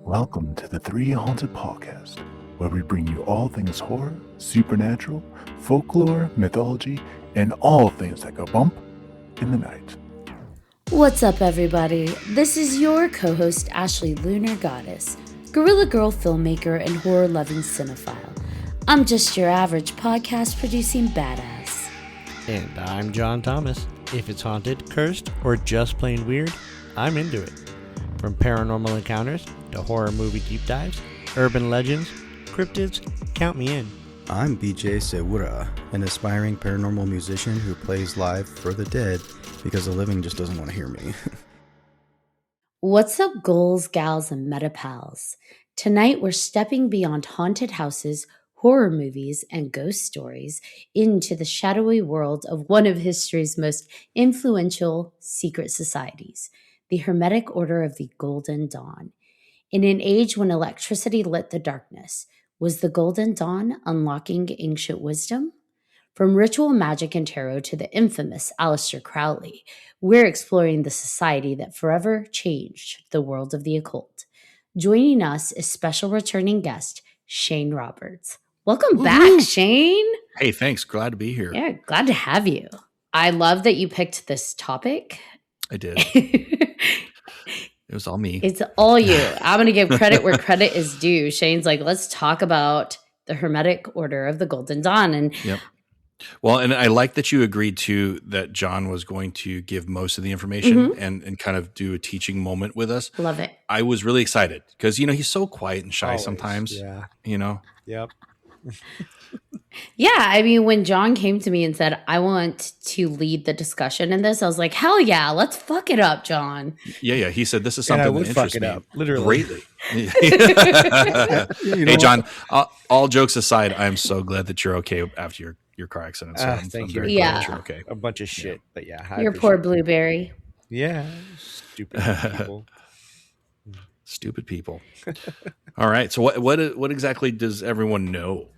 Welcome to the 3Haunted podcast, where we bring you all things horror, supernatural, folklore, mythology, and all things that go bump in the night. What's up, everybody? This is your co-host, Ashley Lunar Goddess, Gorilla Girl filmmaker and horror-loving cinephile. I'm just your average podcast-producing badass. And I'm John Thomas. If it's haunted, cursed, or just plain weird, I'm into it. From paranormal encounters to horror movie deep dives, urban legends, cryptids, count me in. I'm BJ Sewura, an aspiring paranormal musician who plays live for the dead because the living just doesn't want to hear me. What's up, ghouls, gals, and metapals? Tonight, we're stepping beyond haunted houses, horror movies, and ghost stories into the shadowy world of one of history's most influential secret societies, the Hermetic Order of the Golden Dawn. In an age when electricity lit the darkness, was the Golden Dawn unlocking ancient wisdom? From ritual magic and tarot to the infamous Aleister Crowley, we're exploring the society that forever changed the world of the occult. Joining us is special returning guest, Shane Roberts. Welcome back, Shane. Hey, thanks. Glad to be here. Yeah, glad to have you. I love that you picked this topic. I did. It was all me. It's all you. I'm going to give credit where credit is due. Shane's like, let's talk about the Hermetic Order of the Golden Dawn. And yep. Well, and I like that you agreed to that John was going to give most of the information and kind of do a teaching moment with us. Love it. I was really excited because, he's so quiet and shy sometimes. Yeah. Yep. Yeah, I mean, when John came to me and said, I want to lead the discussion in this, I was like, hell yeah, let's fuck it up, John. Yeah. He said, this is something that interests me up, literally. greatly. Hey, John, all jokes aside, I'm so glad that you're okay after your car accident. So Thank I'm you. very Yeah. glad that you're okay. A bunch of shit, but yeah. I Your poor appreciate it. blueberry. Yeah. Stupid people. Stupid people. All right. So what exactly does everyone know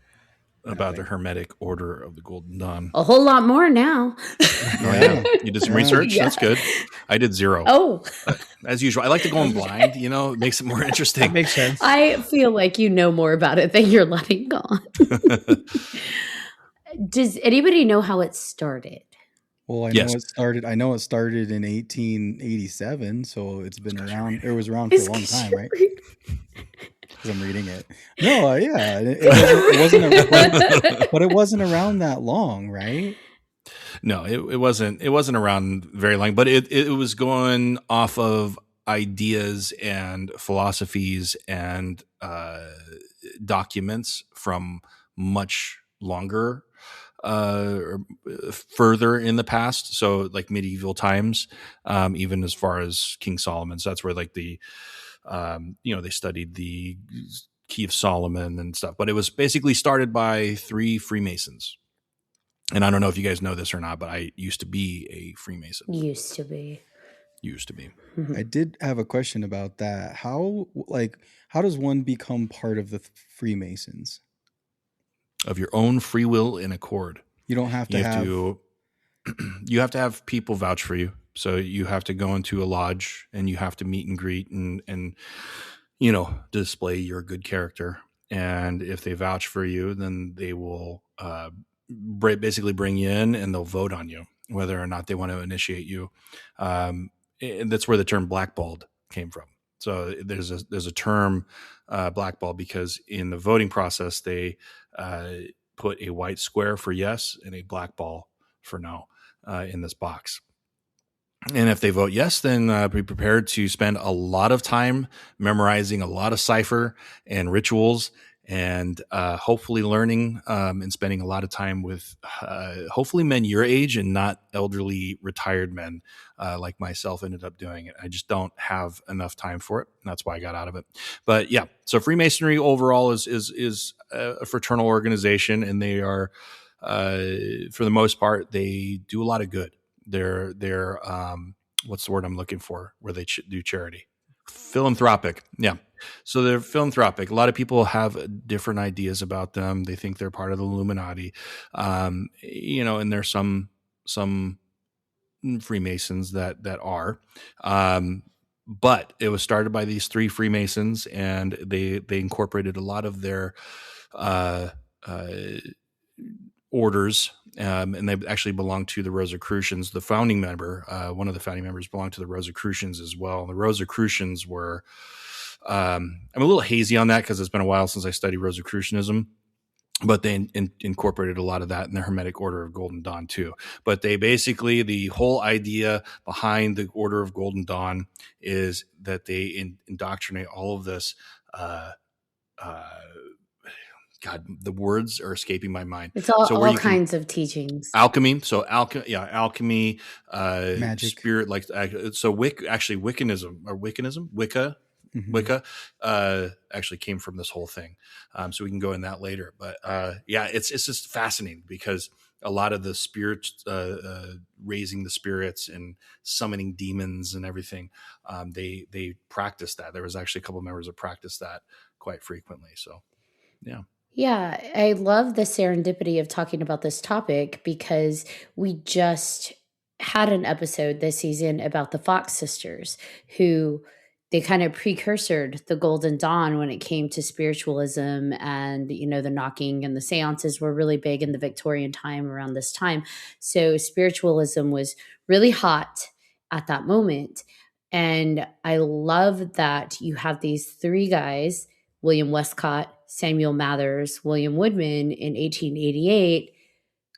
about the Hermetic Order of the Golden Dawn? A whole lot more now. Oh, yeah. You did some research? Yeah. That's good. I did zero. Oh, As usual. I like to go in blind, it makes it more interesting. Makes sense. I feel like you know more about it than you're letting on. Does anybody know how it started? Well, Yes. I know it started in 1887, so it's been around. It was around for a long time, right? Because I'm reading it. No, yeah, it wasn't, but it wasn't around that long, right? No, it wasn't around very long, but it was going off of ideas and philosophies and documents from much longer or further in the past, so like medieval times, even as far as King Solomon. So that's where like the they studied the Key of Solomon and stuff, but it was basically started by 3 Freemasons. And I don't know if you guys know this or not, but I used to be a Freemason. Used to be. I did have a question about that. How does one become part of the Freemasons? Of your own free will and accord. You don't have to You have to have people vouch for you. So you have to go into a lodge and you have to meet and greet and display your good character. And if they vouch for you, then they will basically bring you in and they'll vote on you, whether or not they want to initiate you. And that's where the term blackballed came from. So there's a term blackball because in the voting process, they put a white square for yes and a black ball for no in this box. And if they vote yes, then be prepared to spend a lot of time memorizing a lot of cipher and rituals and hopefully learning and spending a lot of time with hopefully men your age and not elderly retired men like myself ended up doing it. I just don't have enough time for it. And that's why I got out of it. But yeah, so Freemasonry overall is a fraternal organization, and they are, for the most part, they do a lot of good. They're what's the word I'm looking for? Where they do charity, philanthropic. Yeah. So they're philanthropic. A lot of people have different ideas about them. They think they're part of the Illuminati, and there's some Freemasons that are, but it was started by these three Freemasons, and they incorporated a lot of their uh, uh, orders, and they actually belong to the Rosicrucians. The founding member, one of the founding members, belonged to the Rosicrucians as well. And the Rosicrucians were, I'm a little hazy on that because it's been a while since I studied Rosicrucianism, but they incorporated a lot of that in the Hermetic Order of Golden Dawn too. But they basically, the whole idea behind the Order of Golden Dawn is that they indoctrinate all of this. God, the words are escaping my mind. It's all kinds of teachings. Alchemy. So alchemy, magic, spirit, like so. Wiccanism, Wicca. Mm-hmm. Wicca actually came from this whole thing, so we can go in that later. But it's just fascinating because a lot of the spirits, raising the spirits and summoning demons and everything, they practice that. There was actually a couple of members that practiced that quite frequently. So, yeah. Yeah, I love the serendipity of talking about this topic because we just had an episode this season about the Fox sisters who they kind of precursored the Golden Dawn when it came to spiritualism, and the knocking and the seances were really big in the Victorian time around this time. So spiritualism was really hot at that moment. And I love that you have these three guys, William Westcott, Samuel Mathers, William Woodman in 1888,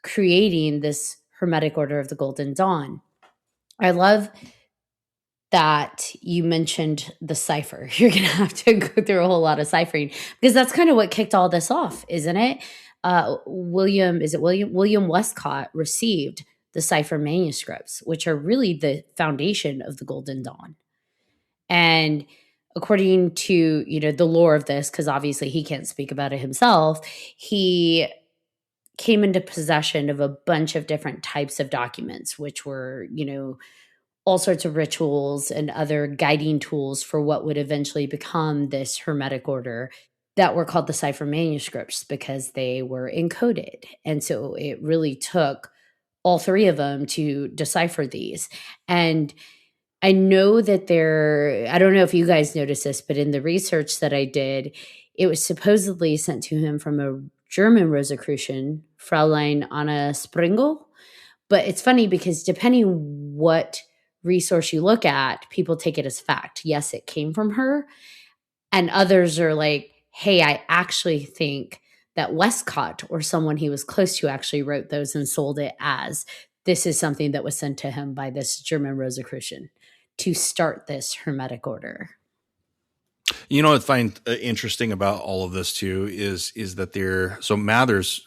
creating this Hermetic Order of the Golden Dawn. I love that you mentioned the cipher. You're going to have to go through a whole lot of ciphering because that's kind of what kicked all this off, isn't it? William Westcott received the cipher manuscripts, which are really the foundation of the Golden Dawn. And according to, the lore of this, because obviously he can't speak about it himself, he came into possession of a bunch of different types of documents, which were, all sorts of rituals and other guiding tools for what would eventually become this Hermetic Order that were called the cipher manuscripts because they were encoded. And so it really took all three of them to decipher these. And I know that I don't know if you guys noticed this, but in the research that I did, it was supposedly sent to him from a German Rosicrucian, Fräulein Anna Springel. But it's funny because depending what resource you look at, people take it as fact. Yes, it came from her. And others are like, hey, I actually think that Westcott or someone he was close to actually wrote those and sold it as this is something that was sent to him by this German Rosicrucian to start this Hermetic Order. What I find interesting about all of this too is that so Mathers,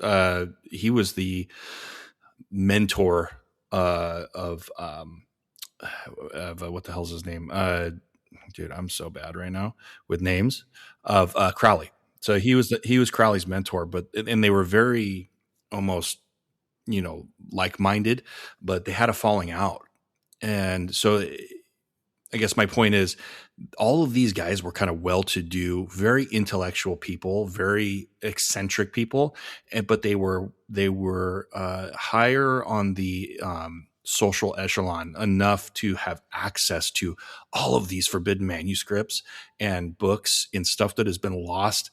he was the mentor of what the hell's his name? Dude, I'm so bad right now with names of Crowley. So he was Crowley's mentor, and they were very almost like-minded, but they had a falling out, and so. I guess my point is all of these guys were kind of well-to-do, very intellectual people, very eccentric people, but they were higher on the social echelon enough to have access to all of these forbidden manuscripts and books and stuff that has been lost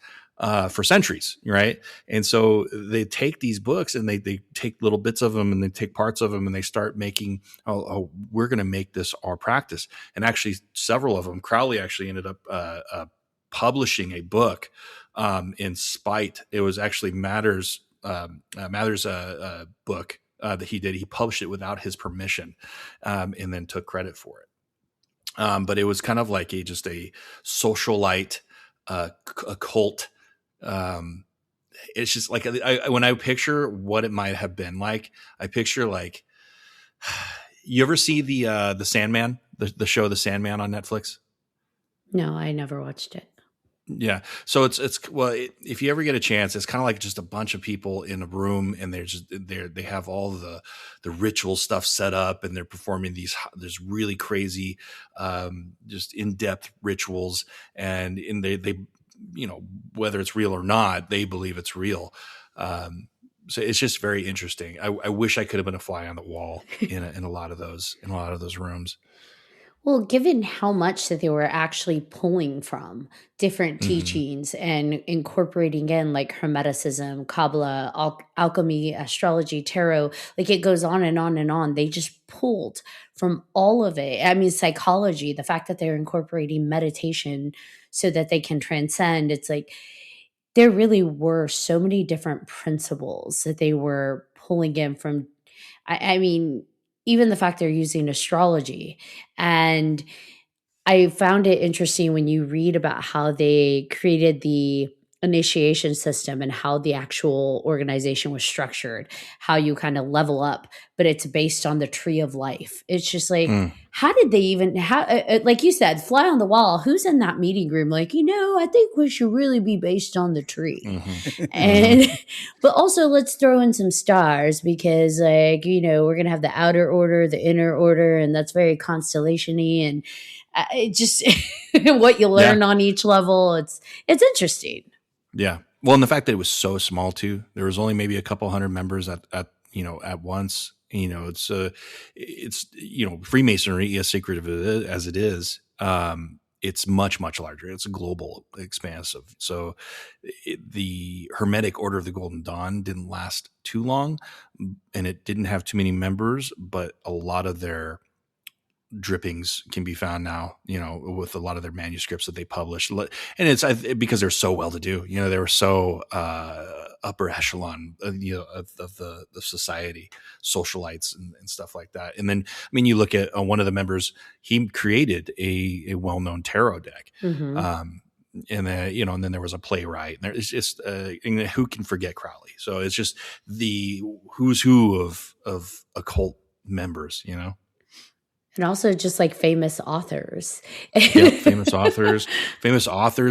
for centuries, right? And so they take these books and they take little bits of them and they take parts of them and they start making, we're going to make this our practice. And actually several of them, Crowley actually ended up publishing a book in spite. It was actually Mathers' book that he did. He published it without his permission and then took credit for it. But it was kind of like just a socialite, occult. It's just like when I picture what it might have been like, I picture like, you ever see the Sandman, the show The Sandman on Netflix? No, I never watched it. Yeah. So if you ever get a chance, it's kind of like just a bunch of people in a room and they have all the ritual stuff set up and they're performing these really crazy, just in-depth rituals. And they whether it's real or not, they believe it's real. So it's just very interesting. I wish I could have been a fly on the wall in a lot of those rooms. Well, given how much that they were actually pulling from different Hmm. teachings and incorporating in like Hermeticism, Kabbalah, alchemy, astrology, tarot, like it goes on and on and on. They just pulled from all of it. I mean, psychology, the fact that they're incorporating meditation so that they can transcend, it's like there really were so many different principles that they were pulling in from. I mean, even the fact they're using astrology. And I found it interesting when you read about how they created the initiation system and how the actual organization was structured, how you kind of level up, but it's based on the tree of life. It's just like, Mm. how did they even, like you said, fly on the wall? Who's in that meeting room? Like, I think we should really be based on the tree. Hmm. And, but also let's throw in some stars because, like, we're going to have the outer order, the inner order, and that's very constellation y. And it just what you Yeah. learn on each level, it's interesting. Yeah. Well, and the fact that it was so small too, there was only maybe a couple hundred members at once. It's Freemasonry, as secretive as it is, it's much, much larger. It's a global expansive. So the Hermetic Order of the Golden Dawn didn't last too long, and it didn't have too many members, but a lot of their drippings can be found now, with a lot of their manuscripts that they published. And it's because they're so well to do, they were so upper echelon, of the society, socialites and stuff like that. And then, I mean, you look at one of the members, he created a well-known tarot deck. Mm-hmm. And then, and then there was a playwright, and it's just, who can forget Crowley? So it's just the who's who of occult members, And also just like famous authors. Yep, famous authors,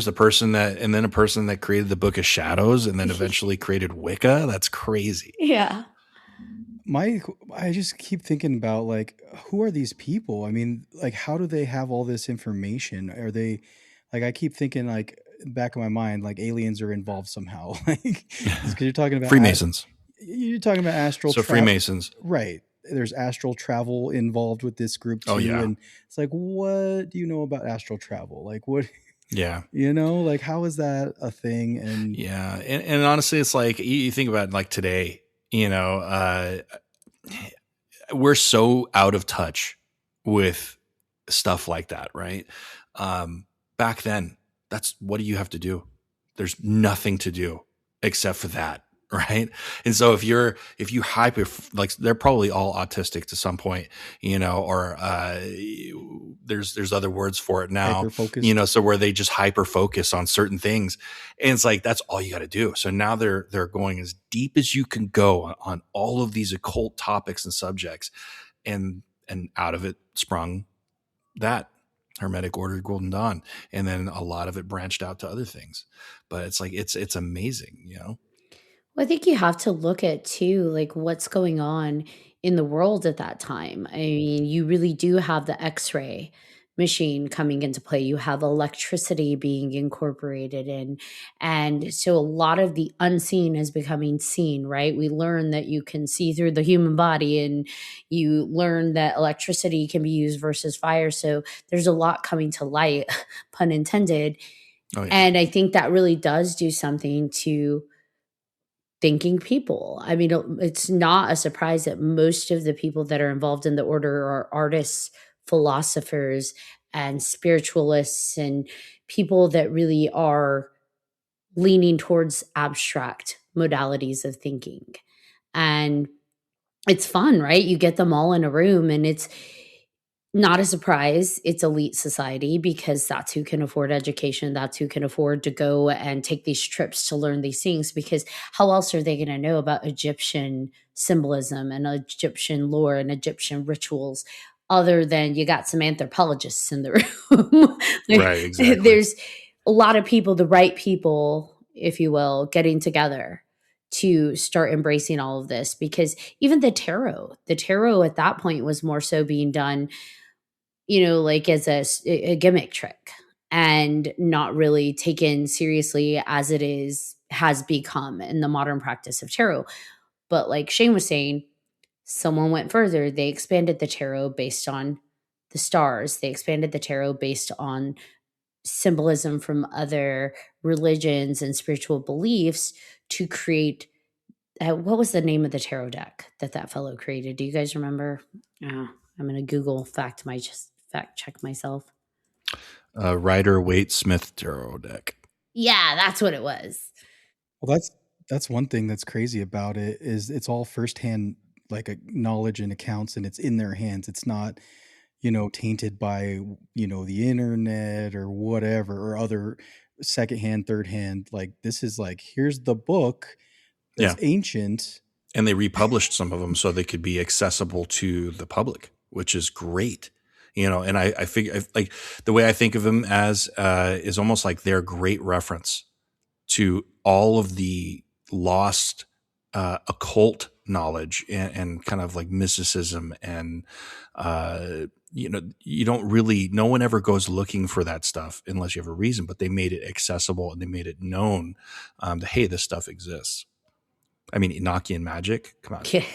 a person that created the Book of Shadows and then eventually created Wicca. That's crazy. Yeah. I just keep thinking about, like, who are these people? I mean, like, how do they have all this information? Are they, like, I keep thinking, like, back of my mind, like aliens are involved somehow. Like, because you're talking about Freemasons. You're talking about astral. So Freemasons, right? There's astral travel involved with this group too. Oh, yeah. And it's like, what do you know about astral travel? Like, what? Yeah. Like, how is that a thing? And yeah, and honestly, it's like you think about it, like today, we're so out of touch with stuff like that, right? Back then, that's what do you have to do? There's nothing to do except for that, right? And so if you hyper, like, they're probably all autistic to some point, or there's other words for it now, hyper-focused. so where they just hyper focus on certain things, and it's like that's all you got to do. So now they're going as deep as you can go on all of these occult topics and subjects, and out of it sprung that Hermetic Order Golden Dawn, and then a lot of it branched out to other things. But it's like it's amazing, Well, I think you have to look at too, like what's going on in the world at that time. I mean, you really do have the X-ray machine coming into play. You have electricity being incorporated in. And so a lot of the unseen is becoming seen, right? We learn that you can see through the human body, and you learn that electricity can be used versus fire. So there's a lot coming to light, pun intended. Oh, yeah. And I think that really does do something to thinking people. I mean, it's not a surprise that most of the people that are involved in the order are artists, philosophers, and spiritualists, and people that really are leaning towards abstract modalities of thinking. And it's fun, right? You get them all in a room, and it's not a surprise. It's elite society because that's who can afford education. That's who can afford to go and take these trips to learn these things, because how else are they going to know about Egyptian symbolism and Egyptian lore and Egyptian rituals other than you got some anthropologists in the room? Right, exactly. There's a lot of people, the right people, if you will, getting together to start embracing all of this, because even the tarot at that point was more so being done like as a gimmick trick and not really taken seriously as it has become in the modern practice of tarot. But like Shane was saying, someone went further. They expanded the tarot based on the stars. They expanded the tarot based on symbolism from other religions and spiritual beliefs to create what was the name of the tarot deck that fellow created? Do you guys remember? I'm going to Google fact check myself. Rider-Waite-Smith tarot deck. Yeah, that's what it was. Well, that's one thing that's crazy about it is it's all firsthand like a knowledge and accounts, and it's in their hands. It's not, tainted by, the internet or whatever, or other secondhand, third hand. Like, this is like, here's the book that's ancient. And they republished some of them so they could be accessible to the public, which is great. And I figure, like, the way I think of them as is almost like they're great reference to all of the lost occult knowledge and kind of like mysticism. And, you don't really, no one ever goes looking for that stuff unless you have a reason, but they made it accessible and they made it known that, hey, this stuff exists. I mean, Enochian magic, come on. Yeah.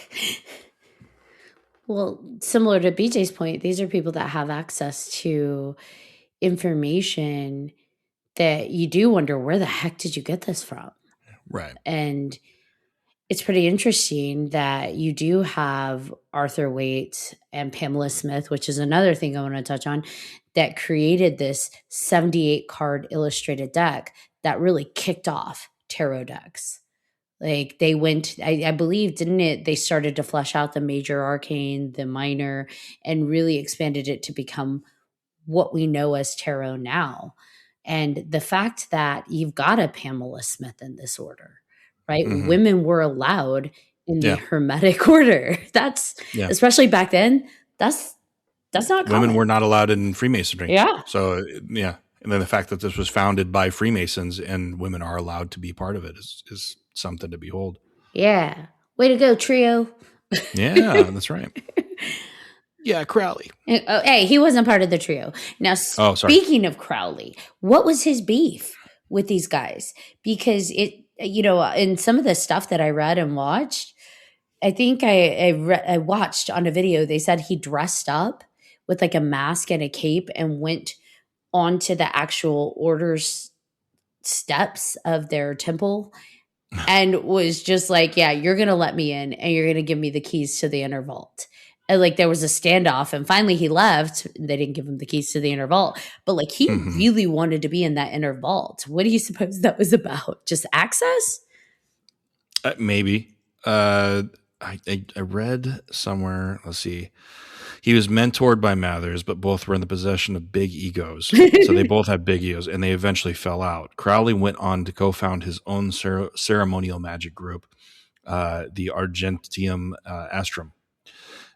Well, similar to BJ's point, these are people that have access to information that you do wonder, where the heck did you get this from? Right. And it's pretty interesting that you do have Arthur Waite and Pamela Smith, which is another thing I want to touch on, that created this 78 card illustrated deck that really kicked off tarot decks. Like they went, I believe, didn't it? They started to flesh out the major arcane, the minor, and really expanded it to become what we know as tarot now. And the fact that you've got a Pamela Smith in this order, right? Mm-hmm. Women were allowed in the Hermetic Order. That's, especially back then, that's not common. Women were not allowed in Freemasonry. Yeah. So, yeah. And then the fact that this was founded by Freemasons and women are allowed to be part of it is something to behold. Yeah. Way to go, trio. Yeah, that's right. Yeah, Crowley. Oh, hey, he wasn't part of the trio. Now, speaking of Crowley, what was his beef with these guys? Because in some of the stuff that I read and watched, I think I watched on a video, they said he dressed up with like a mask and a cape and went onto the actual order's steps of their temple and was just like, yeah, you're going to let me in and you're going to give me the keys to the inner vault. And like there was a standoff and finally he left. They didn't give him the keys to the inner vault, but like he really wanted to be in that inner vault. What do you suppose that was about? Just access? Maybe. I read somewhere, let's see. He was mentored by Mathers, but both were in the possession of big egos. So they both had big egos, and they eventually fell out. Crowley went on to co-found his own ceremonial magic group, the Argentium Astrum.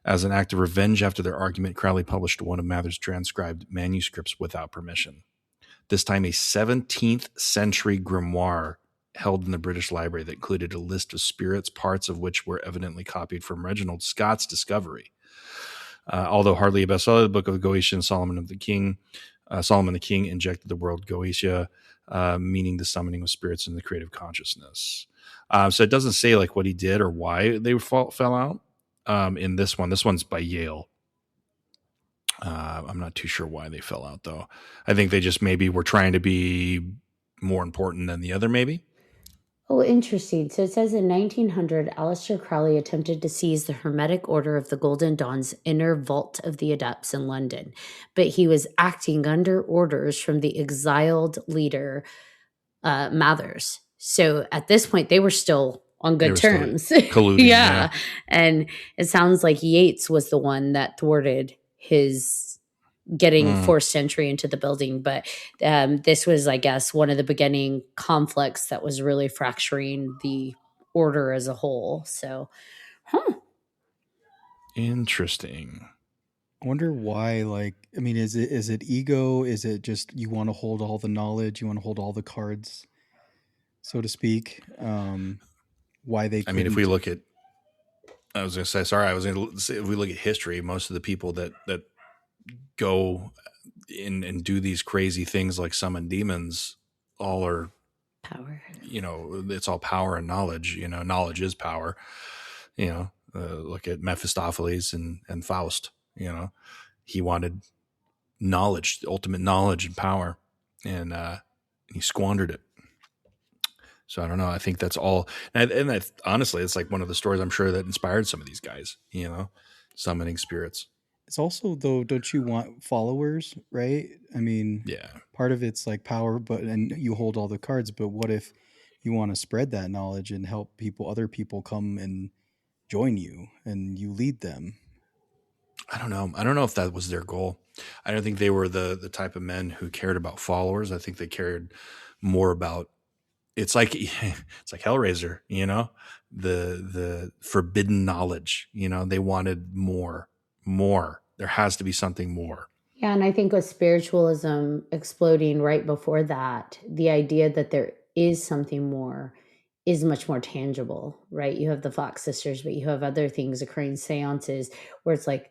As an act of revenge after their argument, Crowley published one of Mathers' transcribed manuscripts without permission. This time a 17th century grimoire held in the British Library that included a list of spirits, parts of which were evidently copied from Reginald Scott's discovery. Although hardly a bestseller, the Book of Goetia, Solomon the King injected the word Goetia, meaning the summoning of spirits in the creative consciousness. So it doesn't say like what he did or why they fell out. In this one, this one's by Yale. I'm not too sure why they fell out though. I think they just maybe were trying to be more important than the other, maybe. Oh, interesting. So it says in 1900, Aleister Crowley attempted to seize the Hermetic Order of the Golden Dawn's inner vault of the Adepts in London, but he was acting under orders from the exiled leader, Mathers. So at this point, they were still on good terms. Colluding, yeah. And it sounds like Yates was the one that thwarted his getting forced entry into the building. But this was, I guess, one of the beginning conflicts that was really fracturing the order as a whole. So, Interesting. I wonder why, like, I mean, is it ego? Is it just you want to hold all the knowledge? You want to hold all the cards, so to speak? Why they couldn't... I mean, if we look at, if we look at history, most of the people that go in and do these crazy things like summon demons all are power. It's all power and knowledge. Knowledge is power. Look at Mephistopheles and Faust. he wanted knowledge, the ultimate knowledge and power, and he squandered it. So I don't know. I think that's all. And honestly, it's like one of the stories I'm sure that inspired some of these guys, summoning spirits. It's also, though, don't you want followers, right? I mean, Yeah. part of it's like power, and you hold all the cards, but what if you want to spread that knowledge and help other people come and join you and you lead them? I don't know. I don't know if that was their goal. I don't think they were the type of men who cared about followers. I think they cared more about, it's like Hellraiser, the forbidden knowledge, they wanted more. There has to be something more. Yeah, and I think with spiritualism exploding right before that, the idea that there is something more is much more tangible, right? You have the Fox sisters, but you have other things occurring, seances, where it's like,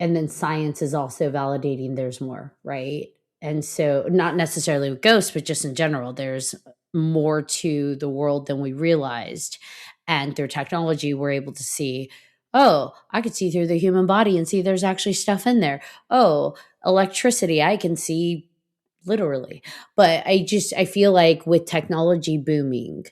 and then science is also validating there's more, right? And so not necessarily with ghosts, but just in general, there's more to the world than we realized. And through technology, we're able to see, oh, I could see through the human body and see there's actually stuff in there. Oh, electricity, I can see literally. But I feel like with technology booming,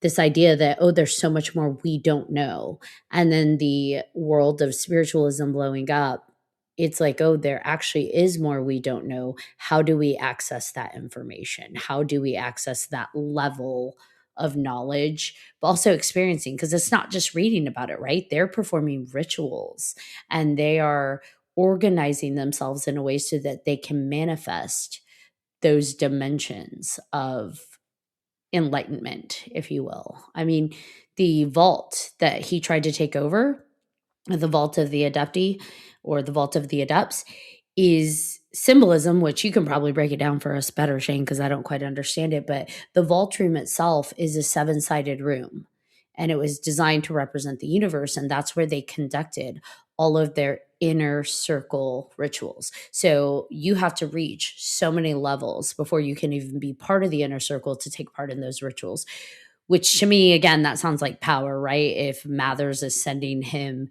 this idea that, oh, there's so much more we don't know. And then the world of spiritualism blowing up, it's like, oh, there actually is more we don't know. How do we access that information? How do we access that level of knowledge, but also experiencing? Because it's not just reading about it, right? They're performing rituals and they are organizing themselves in a way so that they can manifest those dimensions of enlightenment, if you will. I mean, the vault that he tried to take over, the vault of the Adepti or the vault of the Adepts, is symbolism, which you can probably break it down for us better, Shane, because I don't quite understand it. But the vault room itself is a 7-sided room, and it was designed to represent the universe. And that's where they conducted all of their inner circle rituals. So you have to reach so many levels before you can even be part of the inner circle to take part in those rituals, which to me, again, that sounds like power, right? If Mathers is sending him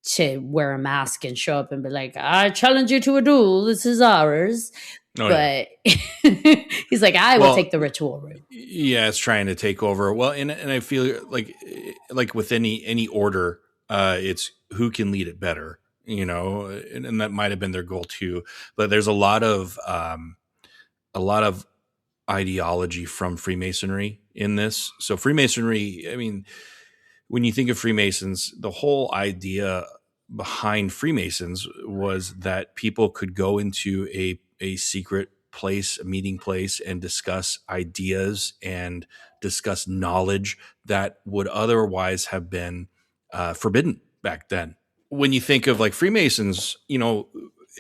to wear a mask and show up and be like, I challenge you to a duel, this is ours. Oh, but yeah. He's like, I will take the ritual room. Yeah, it's trying to take over. Well, and I feel like with any order, it's who can lead it better, and that might have been their goal too. But there's a lot of ideology from Freemasonry in this. So Freemasonry, I mean, when you think of Freemasons, the whole idea behind Freemasons was that people could go into a secret place, a meeting place, and discuss ideas and discuss knowledge that would otherwise have been forbidden back then. When you think of like Freemasons,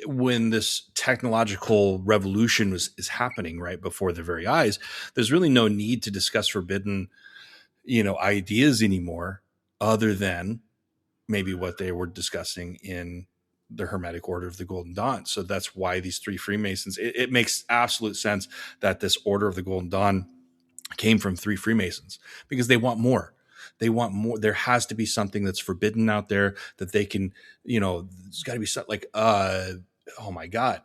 when this technological revolution is happening right before their very eyes, there's really no need to discuss forbidden, ideas anymore, other than maybe what they were discussing in the Hermetic Order of the Golden Dawn. So that's why these three Freemasons, it makes absolute sense that this Order of the Golden Dawn came from three Freemasons, because they want more. They want more. There has to be something that's forbidden out there that they can, there's got to be something like, oh my God,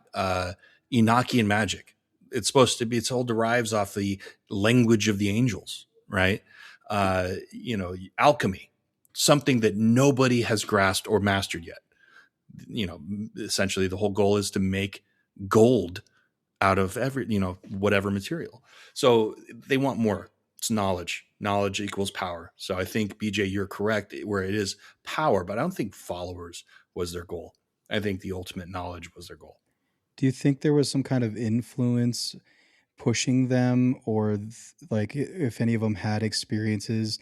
Enochian magic. It's supposed to be, it all derives off the language of the angels, right? Alchemy, something that nobody has grasped or mastered yet. Essentially the whole goal is to make gold out of whatever material. So they want more. It's knowledge. Knowledge equals power. So I think, BJ, you're correct where it is power, but I don't think followers was their goal. I think the ultimate knowledge was their goal. Do you think there was some kind of influence pushing them, or like if any of them had experiences?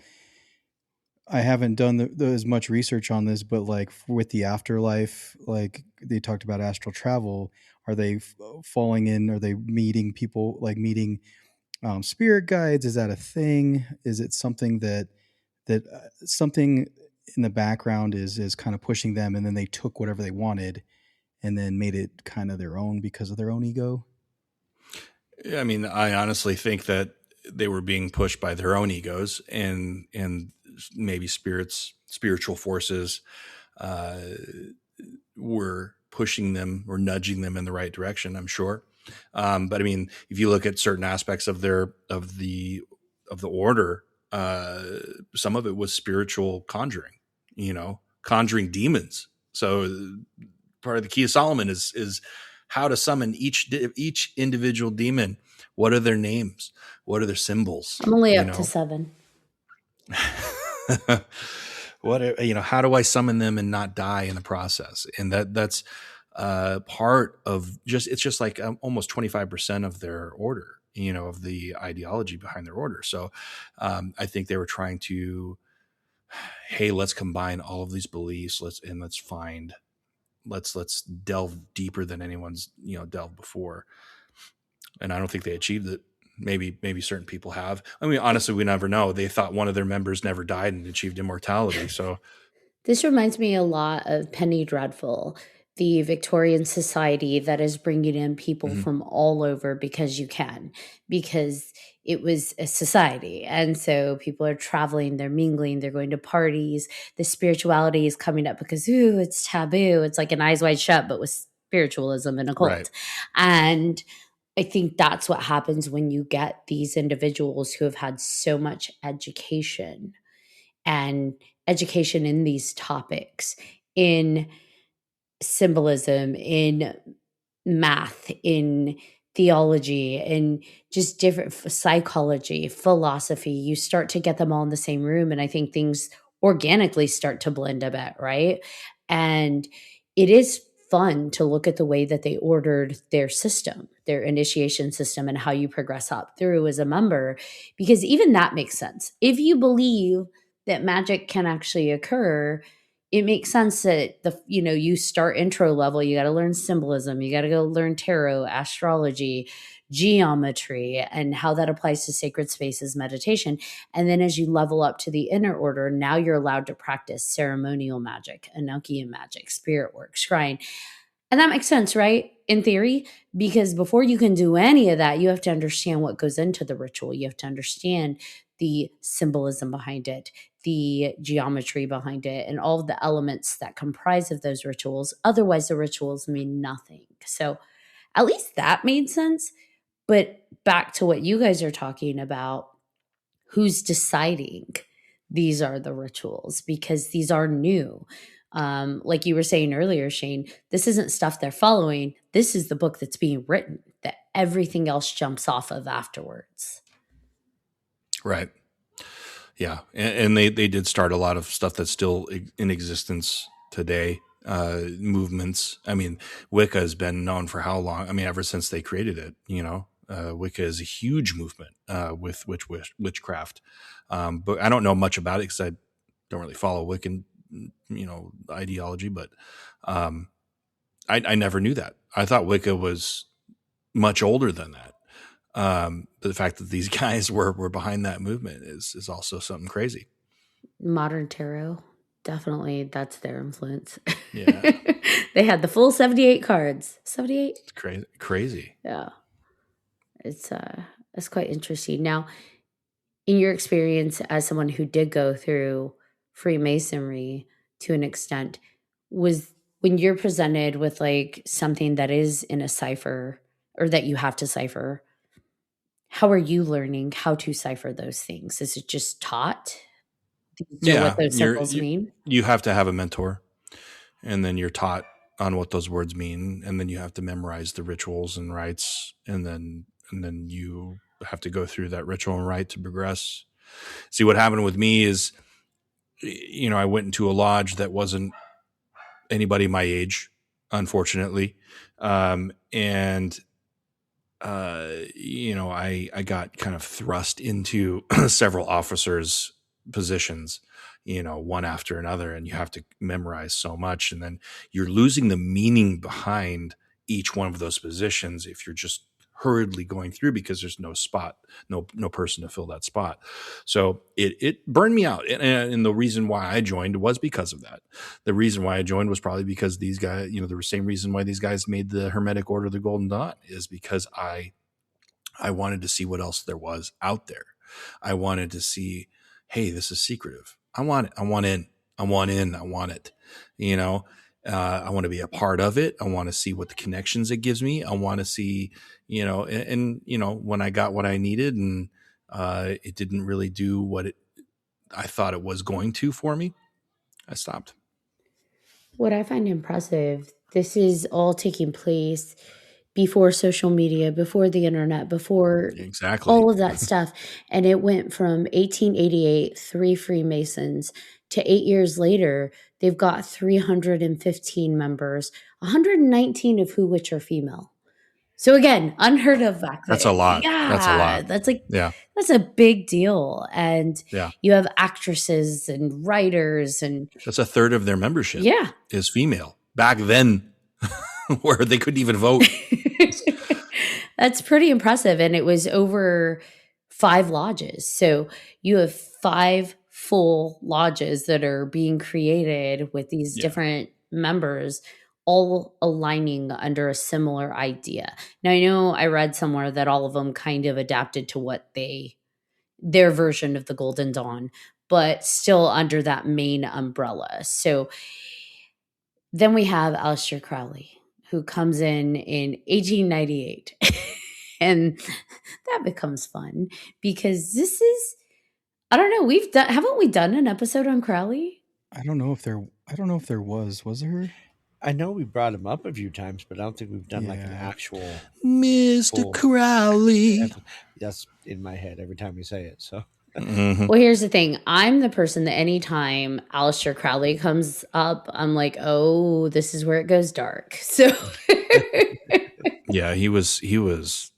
I haven't done as much research on this, but like with the afterlife, like they talked about astral travel, are they falling in? Are they meeting people, like meeting spirit guides? Is that a thing? Is it something that something in the background is kind of pushing them, and then they took whatever they wanted and then made it kind of their own because of their own ego? I mean, I honestly think that they were being pushed by their own egos, and maybe spiritual forces were pushing them or nudging them in the right direction, I'm sure. But I mean, if you look at certain aspects of the order, some of it was spiritual conjuring, conjuring demons. So part of the key of Solomon is how to summon each individual demon. What are their names? What are their symbols? I'm only up to 7. How do I summon them and not die in the process? And that's part of it's just like almost 25% of their order, of the ideology behind their order. So I think they were trying to, hey, let's combine all of these beliefs. Let's delve deeper than anyone's, delved before. And I don't think they achieved it. Maybe certain people have. I mean, honestly, we never know. They thought one of their members never died and achieved immortality. So this reminds me a lot of Penny Dreadful, the Victorian society that is bringing in people from all over because it was a society. And so people are traveling, they're mingling, they're going to parties. The spirituality is coming up because, it's taboo. It's like an Eyes Wide Shut, but with spiritualism and occult. Right. And I think that's what happens when you get these individuals who have had so much education in these topics, in symbolism, in math, in theology, and just different psychology, philosophy. You start to get them all in the same room, and I think things organically start to blend a bit, right? And it is fun to look at the way that they ordered their system, their initiation system, and how you progress up through as a member, because even that makes sense. If you believe that magic can actually occur, it makes sense that you start intro level, you got to learn symbolism, you got to go learn tarot, astrology, geometry, and how that applies to sacred spaces, meditation. And then as you level up to the inner order, now you're allowed to practice ceremonial magic, Enochian magic, spirit work, scrying. And that makes sense, right? In theory, because before you can do any of that, you have to understand what goes into the ritual. You have to understand the symbolism behind it, the geometry behind it, and all of the elements that comprise of those rituals. Otherwise, the rituals mean nothing. So at least that made sense. But back to what you guys are talking about, who's deciding these are the rituals? Because these are new. Like you were saying earlier, Shane, this isn't stuff they're following. This is the book that's being written that everything else jumps off of afterwards. Right. Yeah. And they did start a lot of stuff that's still in existence today. Movements. I mean, Wicca has been known for how long? I mean, ever since they created it, Wicca is a huge movement with witchcraft. But I don't know much about it because I don't really follow Wiccan, ideology. But I never knew that. I thought Wicca was much older than that. But the fact that these guys were behind that movement is also something crazy. Modern tarot, definitely, that's their influence. Yeah. They had the full 78 cards. 78? It's crazy. Yeah. It's quite interesting. Now, in your experience as someone who did go through Freemasonry to an extent, was when you're presented with like something that is in a cipher or that you have to cipher, how are you learning how to cipher those things? Is it just taught? What those symbols mean? You have to have a mentor, and then you're taught on what those words mean, and then you have to memorize the rituals and rites, and then you have to go through that ritual and rite to progress. See, what happened with me is, I went into a lodge that wasn't anybody my age, unfortunately, and I got kind of thrust into several officers' positions, one after another, and you have to memorize so much, and then you're losing the meaning behind each one of those positions if you're just hurriedly going through, because there's no spot, no person to fill that spot. So it burned me out. And the reason why I joined was because of that. The reason why I joined was probably because these guys, the same reason why these guys made the Hermetic Order, the Golden Dawn, is because I wanted to see what else there was out there. I wanted to see, hey, this is secretive. I want it. I want in. I want it, I want to be a part of it. I want to see what the connections it gives me. I want to see, and when I got what I needed and it didn't really do what I thought it was going to for me, I stopped. What I find impressive, this is all taking place before social media, before the internet, before Exactly all of that stuff. And it went from 1888, 3 Freemasons, to 8 years later, they've got 315 members, 119 of which are female. So again, unheard of back then. That's a lot. Yeah, That's a lot. That's a big deal. And Yeah. you have actresses and writers, and that's a third of their membership. Yeah, is female back then, where they couldn't even vote. That's pretty impressive. And it was over 5 lodges. So you have 5 full lodges that are being created with these different members, all aligning under a similar idea. Now, I know I read somewhere that all of them kind of adapted to what their version of the Golden Dawn, but still under that main umbrella. So then we have Aleister Crowley, who comes in 1898. And that becomes fun because this is, I don't know, haven't we done an episode on Crowley? I don't know if there was there? I know we brought him up a few times, but I don't think we've done like an actual Mr. Crowley. That's in my head every time we say it. So, Well, here's the thing. I'm the person that anytime Aleister Crowley comes up, I'm like, oh, this is where it goes dark. So, yeah, he was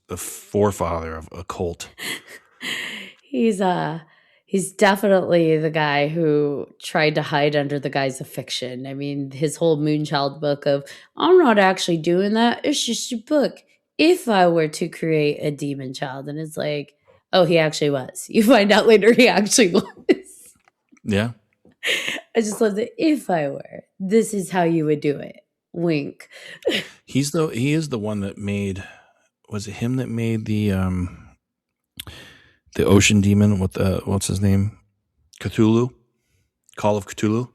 the forefather of occult. He's definitely the guy who tried to hide under the guise of fiction. I mean, his whole Moonchild book of, I'm not actually doing that. It's just a book. If I were to create a demon child. And it's like, oh, he actually was. You find out later he actually was. Yeah. I just love that. If I were, this is how you would do it. Wink. He is the one that made, was it him that made the ocean demon with what's his name? Cthulhu? Call of Cthulhu?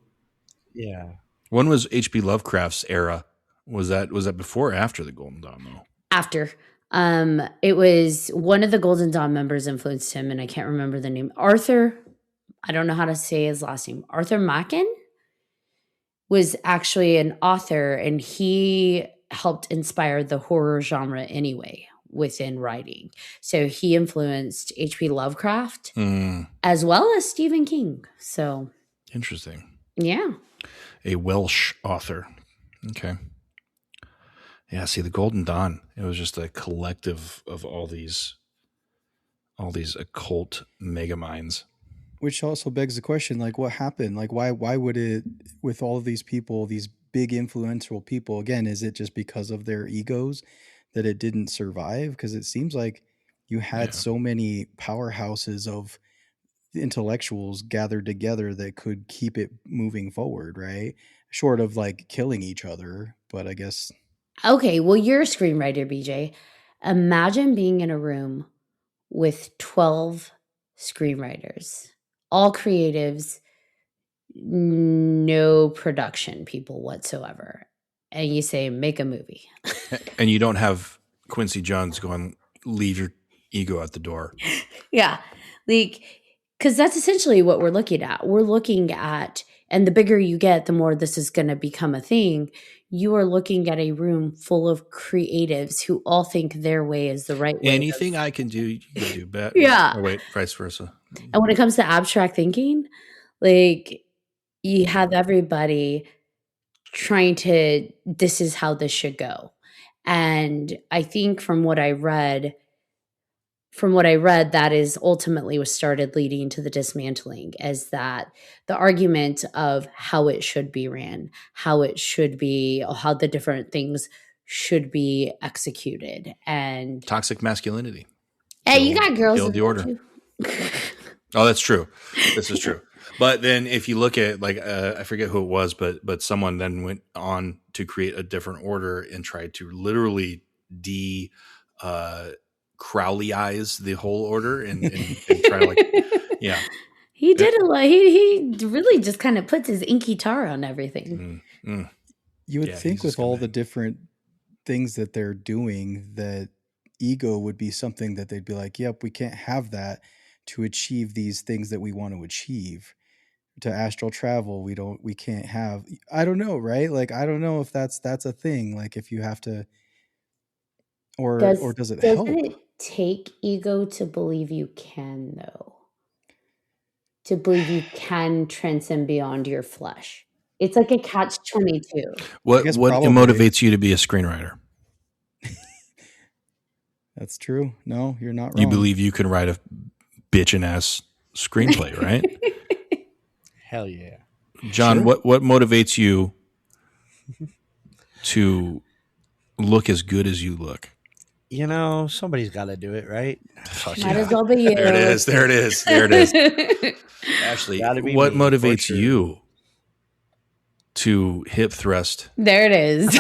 Yeah. When was H.P. Lovecraft's era? Was that before or after the Golden Dawn though? After. It was one of the Golden Dawn members influenced him, and I can't remember the name. Arthur, I don't know how to say his last name. Arthur Machen was actually an author, and he helped inspire the horror genre anyway within writing. So he influenced H.P. Lovecraft as well as Stephen King. So interesting. Yeah. A Welsh author. Okay. Yeah, see, the Golden Dawn, it was just a collective of all these occult megaminds. Which also begs the question, like, what happened? Like, why would it, with all of these people, these big influential people, again, is it just because of their egos that it didn't survive? Because it seems like you had so many powerhouses of intellectuals gathered together that could keep it moving forward, right? Short of like killing each other, but I guess... Okay, well, you're a screenwriter, BJ. Imagine being in a room with 12 screenwriters, all creatives, no production people whatsoever. And you say, make a movie. And you don't have Quincy Jones going, leave your ego at the door. Yeah. Like, because that's essentially what we're looking at. We're looking at, and the bigger you get, the more this is going to become a thing. You are looking at a room full of creatives who all think their way is the right way. Anything I can do, you can do better. Yeah. Or wait, vice versa. And when it comes to abstract thinking, like, you have everybody trying to, this is how this should go. And I think from what I read, that is ultimately what started leading to the dismantling, is that the argument of how it should be ran, how it should be, how the different things should be executed. And toxic masculinity. Hey, you got girls. Build the order. Oh, that's true. This is true. But then if you look at, like, I forget who it was, but someone then went on to create a different order and tried to literally Crowleyize the whole order and try to, like, yeah. He did a lot. He really just kind of puts his inky tar on everything. You would Yeah, think he's with just all gonna- the different things that they're doing that ego would be something that they'd be like, yep, we can't have that to achieve these things that we want to achieve. To astral travel, we can't have, I don't know, right? Like I don't know if that's a thing, like if you have to, or does it Doesn't help? it take ego to believe you can, though? To believe you can transcend beyond your flesh. It's like a catch-22. I What guess what probably. motivates you to be a screenwriter? That's true. No, you're not wrong. You believe you can write a bitchin' ass screenplay, right? Hell yeah. John, Sure. what motivates you to look as good as you look? You know, somebody's got to do it, right? Fuck Might yeah. as well be you. There it is. There it is. There it is. Ashley, Gotta be what me, for motivates sure. you to hip thrust There it is.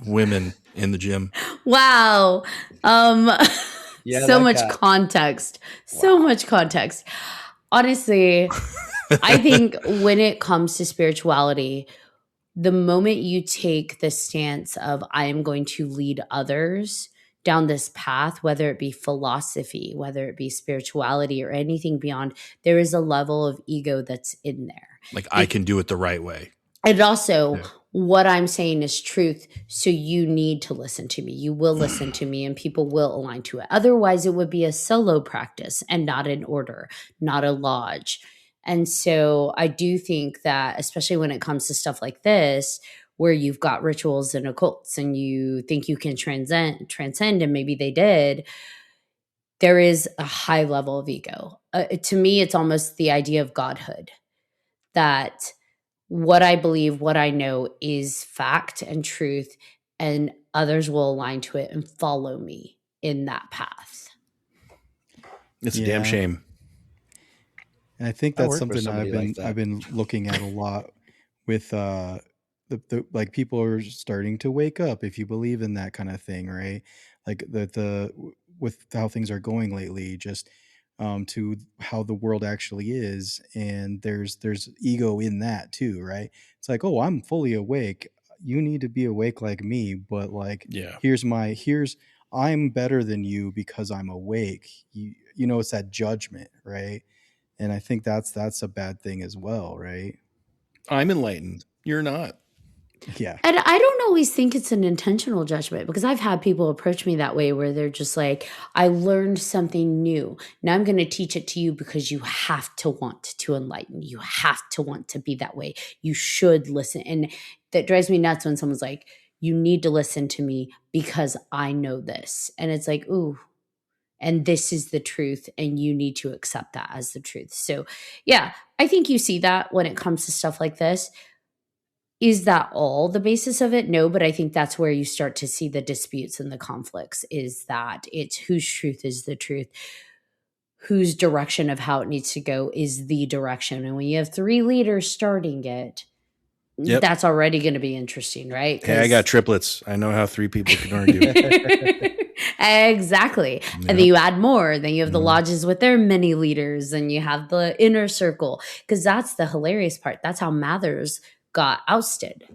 women in the gym? Wow. Yeah, So that much guy. context. So much context. Honestly, I think when it comes to spirituality, the moment you take the stance of I am going to lead others down this path, whether it be philosophy, whether it be spirituality or anything beyond, there is a level of ego that's in there. Like I can do it the right way. And also, Yeah. what I'm saying is truth. So you need to listen to me. You will listen to me and people will align to it. Otherwise, it would be a solo practice and not an order, not a lodge. And so I do think that, especially when it comes to stuff like this, where you've got rituals and occults and you think you can transcend, and maybe they did, there is a high level of ego. To me, it's almost the idea of godhood, that what I believe, what I know is fact and truth, and others will align to it and follow me in that path. It's a damn Yeah. shame. And I think I that's work with something somebody like that. I've been looking at a lot with the like people are starting to wake up, if you believe in that kind of thing, right? Like with how things are going lately, just to how the world actually is, and there's ego in that too, right? It's like, oh, I'm fully awake. You need to be awake like me, but like, Yeah. here's I'm better than you because I'm awake. You know, it's that judgment, right? And I think that's a bad thing as well, right? I'm enlightened. You're not. Yeah. And I don't always think it's an intentional judgment, because I've had people approach me that way where they're just like, I learned something new. Now I'm going to teach it to you because you have to want to enlighten. You have to want to be that way. You should listen. And that drives me nuts when someone's like, you need to listen to me because I know this. And it's like, ooh, and this is the truth, and you need to accept that as the truth. So yeah, I think you see that when it comes to stuff like this. Is that all the basis of it? No, but I think that's where you start to see the disputes and the conflicts, is that it's whose truth is the truth, whose direction of how it needs to go is the direction. And when you have three leaders starting it, Yep. that's already going to be interesting, right? Hey, I got triplets. I know how three people can argue. Exactly. Yep. And then you add more. Then you have the Mhm. lodges with their many leaders, and you have the inner circle. Because that's the hilarious part. That's how Mathers got ousted.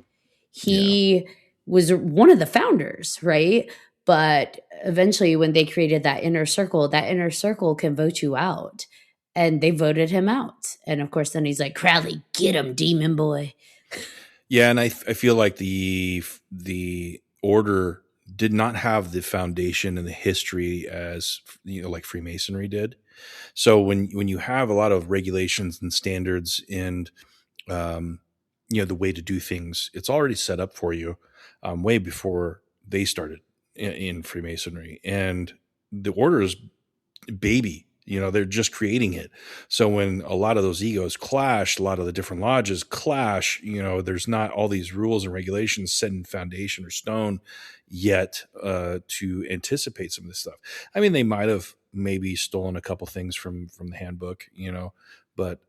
He was one of the founders, right? But eventually, when they created that inner circle can vote you out. And they voted him out. And of course, then he's like, Crowley, get him, demon boy. Yeah, and I feel like the order did not have the foundation and the history as, you know, like Freemasonry did. So when you have a lot of regulations and standards and you know, the way to do things, it's already set up for you way before they started in Freemasonry, and the order is baby. You know, they're just creating it. So when a lot of those egos clash, a lot of the different lodges clash, you know, there's not all these rules and regulations set in foundation or stone yet to anticipate some of this stuff. I mean, they might have maybe stolen a couple things from the handbook, you know, but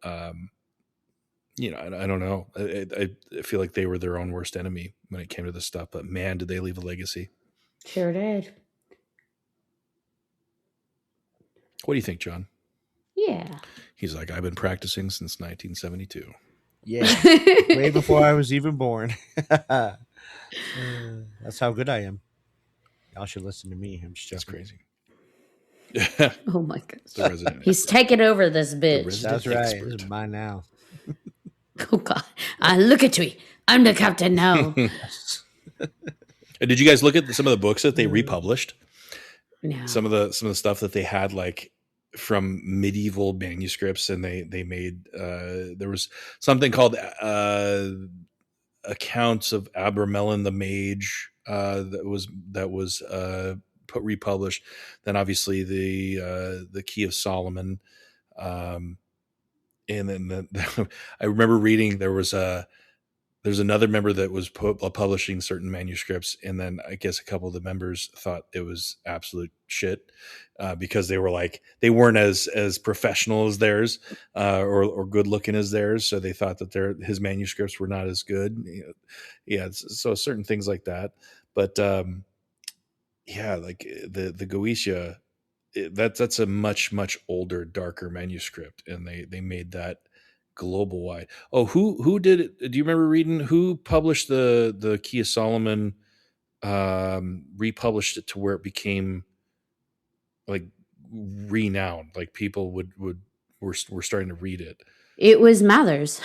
you know, I don't know. I feel like they were their own worst enemy when it came to this stuff. But man, did they leave a legacy? Sure did. What do you think, John? Yeah. He's like, I've been practicing since 1972. Yeah. Way before I was even born. That's how good I am. Y'all should listen to me. I'm just That's joking. crazy. Oh my gosh. The resident. He's taking over this bitch. resident- That's right. expert. This is mine now. Oh God. Look at me. I'm the captain now. Did you guys look at some of the books that they republished? No. Some of the stuff that they had, like from medieval manuscripts, and they made there was something called Accounts of Abramelin the Mage that was republished. Then obviously the Key of Solomon, and then I remember reading there's another member that was publishing certain manuscripts, and then I guess a couple of the members thought it was absolute shit because they were like, they weren't as professional as theirs or good looking as theirs, so they thought that his manuscripts were not as good. Yeah, so certain things like that. But yeah, like the Goetia, that's a much older, darker manuscript, and they made that global wide. Oh, who did it? Do you remember reading who published the Key of Solomon? Republished it to where it became like renowned, like people were starting to read it. It was Mathers.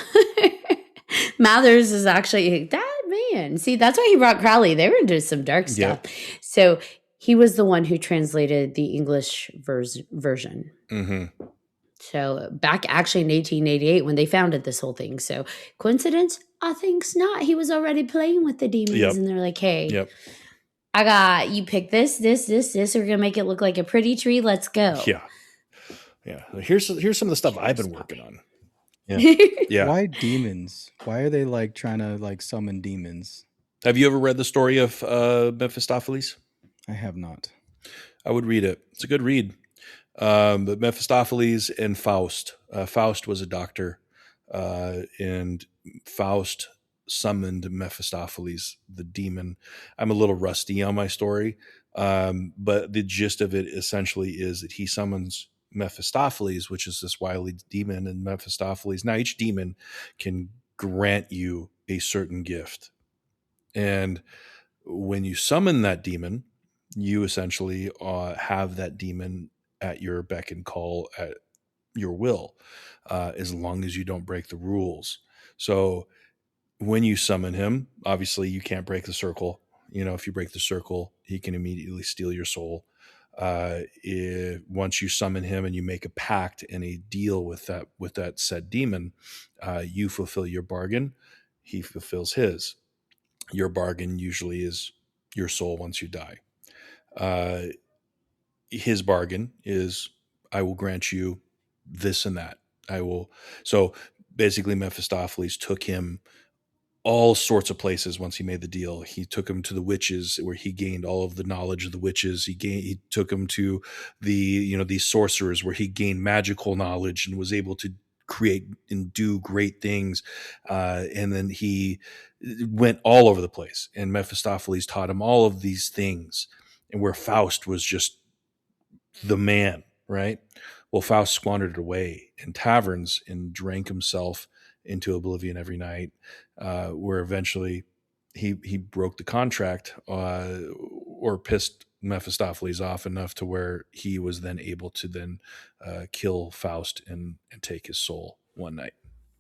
Mathers is actually that man. See, that's why he brought Crowley. They were into some dark stuff. Yep. So he was the one who translated the English version. Mm-hmm. So back actually in 1888 when they founded this whole thing. So coincidence? I think's not. He was already playing with the demons, Yep. and they're like, "Hey, Yep. I got you. Pick this. We're gonna make it look like a pretty tree. Let's go." Yeah. Here's some of the stuff I've been working on. Yeah. Yeah. Why demons? Why are they like trying to like summon demons? Have you ever read the story of Mephistopheles? I have not. I would read it. It's a good read. But Mephistopheles and Faust. Faust was a doctor, and Faust summoned Mephistopheles, the demon. I'm a little rusty on my story, but the gist of it essentially is that he summons Mephistopheles, which is this wily demon, and Mephistopheles. Now, each demon can grant you a certain gift, and when you summon that demon, you essentially have that demon at your beck and call at your will, as long as you don't break the rules. So when you summon him, obviously you can't break the circle. If you break the circle, he can immediately steal your soul. Once you summon him and you make a pact and a deal with that said demon, you fulfill your bargain, he fulfills his. Your bargain usually is your soul once you die. His bargain is, I will grant you this and that. So basically Mephistopheles took him all sorts of places once he made the deal. He took him to the witches, where he gained all of the knowledge of the witches. He took him to these sorcerers, where he gained magical knowledge and was able to create and do great things. And then he went all over the place, and Mephistopheles taught him all of these things, and where Faust was just the man, right? Well, Faust squandered it away in taverns and drank himself into oblivion every night, where eventually he broke the contract, or pissed Mephistopheles off enough to where he was then able to then kill Faust and take his soul one night.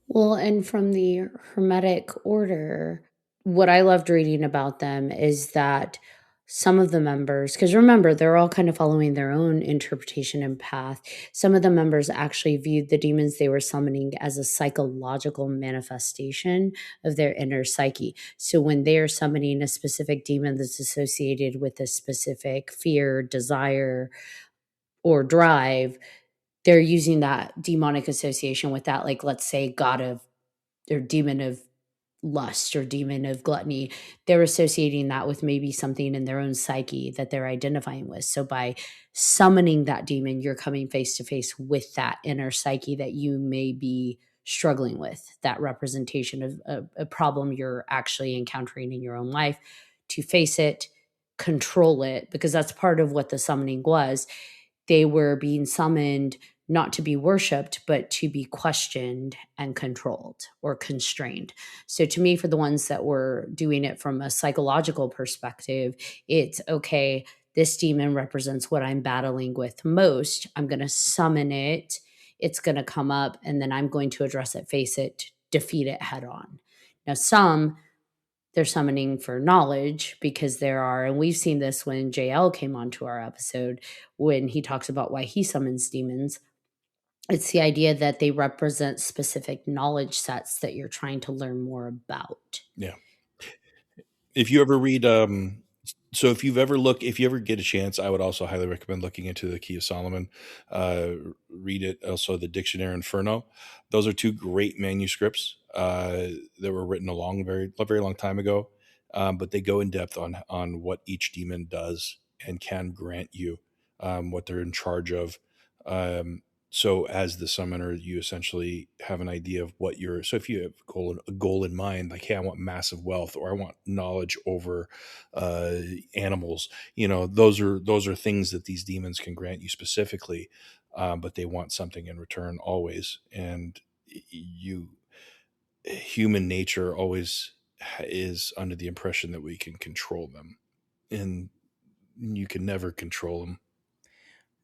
Well, and from the Hermetic Order, what I loved reading about them is that some of the members, because remember, they're all kind of following their own interpretation and path. Some of the members actually viewed the demons they were summoning as a psychological manifestation of their inner psyche. So when they're summoning a specific demon that's associated with a specific fear, desire, or drive, they're using that demonic association with that, like, let's say, god of, or demon of lust or demon of gluttony. They're associating that with maybe something in their own psyche that they're identifying with. So by summoning that demon, you're coming face to face with that inner psyche that you may be struggling with, that representation of a problem you're actually encountering in your own life, to face it, control it, because that's part of what the summoning was. They were being summoned not to be worshipped, but to be questioned and controlled or constrained. So to me, for the ones that were doing it from a psychological perspective, it's okay, this demon represents what I'm battling with most. I'm going to summon it. It's going to come up, and then I'm going to address it, face it, defeat it head on. Now, some they're summoning for knowledge because there are, and we've seen this when JL came onto our episode, when he talks about why he summons demons. It's the idea that they represent specific knowledge sets that you're trying to learn more about. Yeah. If you ever read, so if you ever get a chance, I would also highly recommend looking into the Key of Solomon. Read it. Also, the Dictionary Inferno. Those are two great manuscripts that were written a very long time ago, but they go in depth on what each demon does and can grant you, what they're in charge of. So as the summoner, you essentially have an idea of what you're, so if you have a goal in mind, like, hey, I want massive wealth, or I want knowledge over animals, those are things that these demons can grant you specifically, but they want something in return always. And human nature always is under the impression that we can control them, and you can never control them.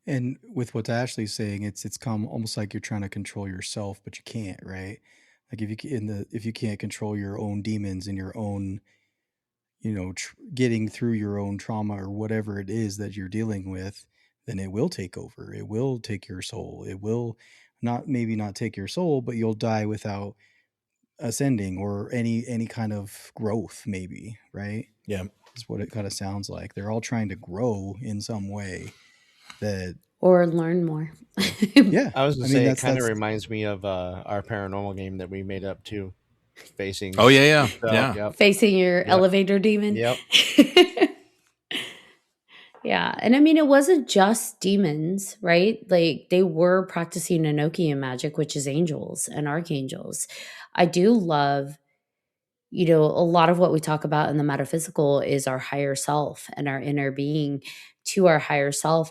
And with what Ashley's saying, it's come almost like you're trying to control yourself, but you can't, right? Like if you can't control your own demons and your own, getting through your own trauma or whatever it is that you're dealing with, then it will take over. It will take your soul. It will maybe not take your soul, but you'll die without ascending or any kind of growth, maybe, right? Yeah, that's what it kind of sounds like. They're all trying to grow in some way. Or learn more. Yeah, I was going to say, it kind of reminds me of our paranormal game that we made up too. Facing. Oh yeah. Yep. Facing your elevator demon. Yep. Yeah. And I mean, it wasn't just demons, right? Like, they were practicing Enochian magic, which is angels and archangels. I do love, a lot of what we talk about in the metaphysical is our higher self and our inner being to our higher self.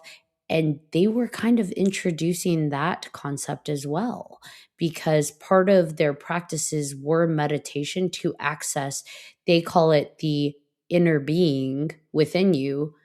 And they were kind of introducing that concept as well, because part of their practices were meditation to access, they call it the inner being within you.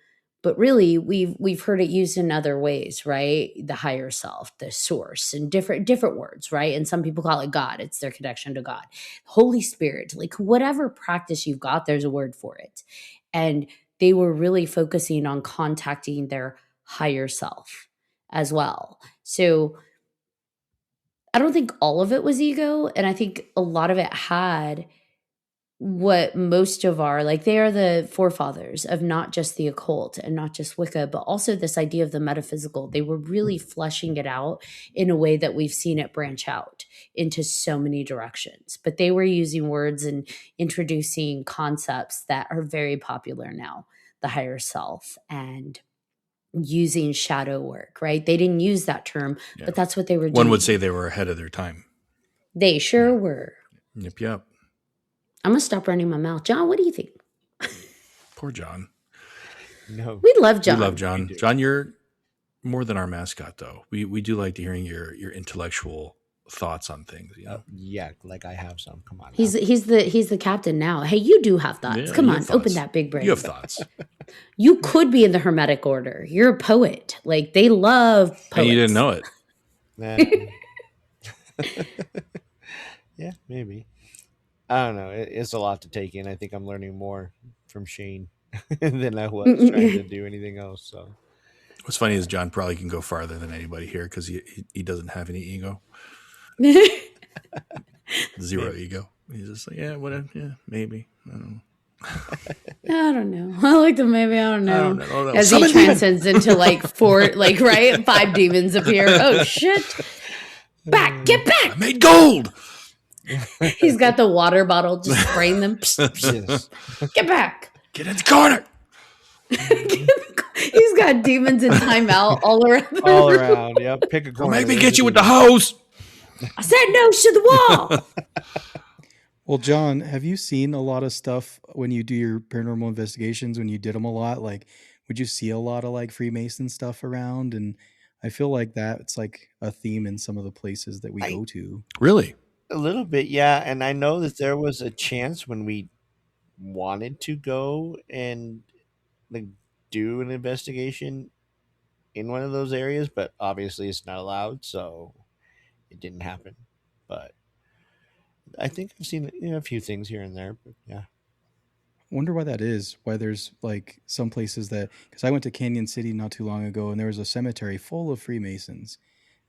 But really, we've heard it used in other ways, right? The higher self, the source, and different words, right? And some people call it God. It's their connection to God. Holy Spirit, like whatever practice you've got, there's a word for it. And they were really focusing on contacting their higher self as well. So I don't think all of it was ego. And I think a lot of it had what most of they are the forefathers of not just the occult and not just Wicca, but also this idea of the metaphysical. They were really fleshing it out in a way that we've seen it branch out into so many directions. But they were using words and introducing concepts that are very popular now, the higher self and using shadow work, right? They didn't use that term, but that's what they were doing. One would say they were ahead of their time. They sure were. Yep. I'm going to stop running my mouth. John, what do you think? Poor John. No. We love John. We love John. John, you're more than our mascot, though. We do like to hearing your intellectual thoughts on things. Yeah, like I have some. Come on. He's the captain now. Hey, you do have thoughts. Yeah, Come on, open that big brain. You have thoughts. You could be in the Hermetic Order. You're a poet. Like, they love poets. And you didn't know it. Yeah, maybe. I don't know. It's a lot to take in. I think I'm learning more from Shane than I was trying to do anything else. So, what's funny is John probably can go farther than anybody here because he doesn't have any ego. Zero ego. He's just like, yeah, whatever. Yeah, maybe. I don't know. I like the maybe. I don't know. As Summon he transcends into right? 5 demons appear. Oh shit! Get back! I made gold. He's got the water bottle, just spraying them. Get back! Get in the corner. He's got demons in timeout all around. All around, yeah. Pick a corner. Don't make me get you with the hose. I said no to the wall. Well, John, have you seen a lot of stuff when you do your paranormal investigations? When you did them a lot, like, would you see a lot of like Freemason stuff around? And I feel like that's like a theme in some of the places that we go to. Really? A little bit, yeah. And I know that there was a chance when we wanted to go and like do an investigation in one of those areas, but obviously it's not allowed, so it didn't happen. But I think I've seen a few things here and there. But yeah, Wonder why that is. Why there's like some places that, because I went to Canyon City not too long ago, and there was a cemetery full of Freemasons,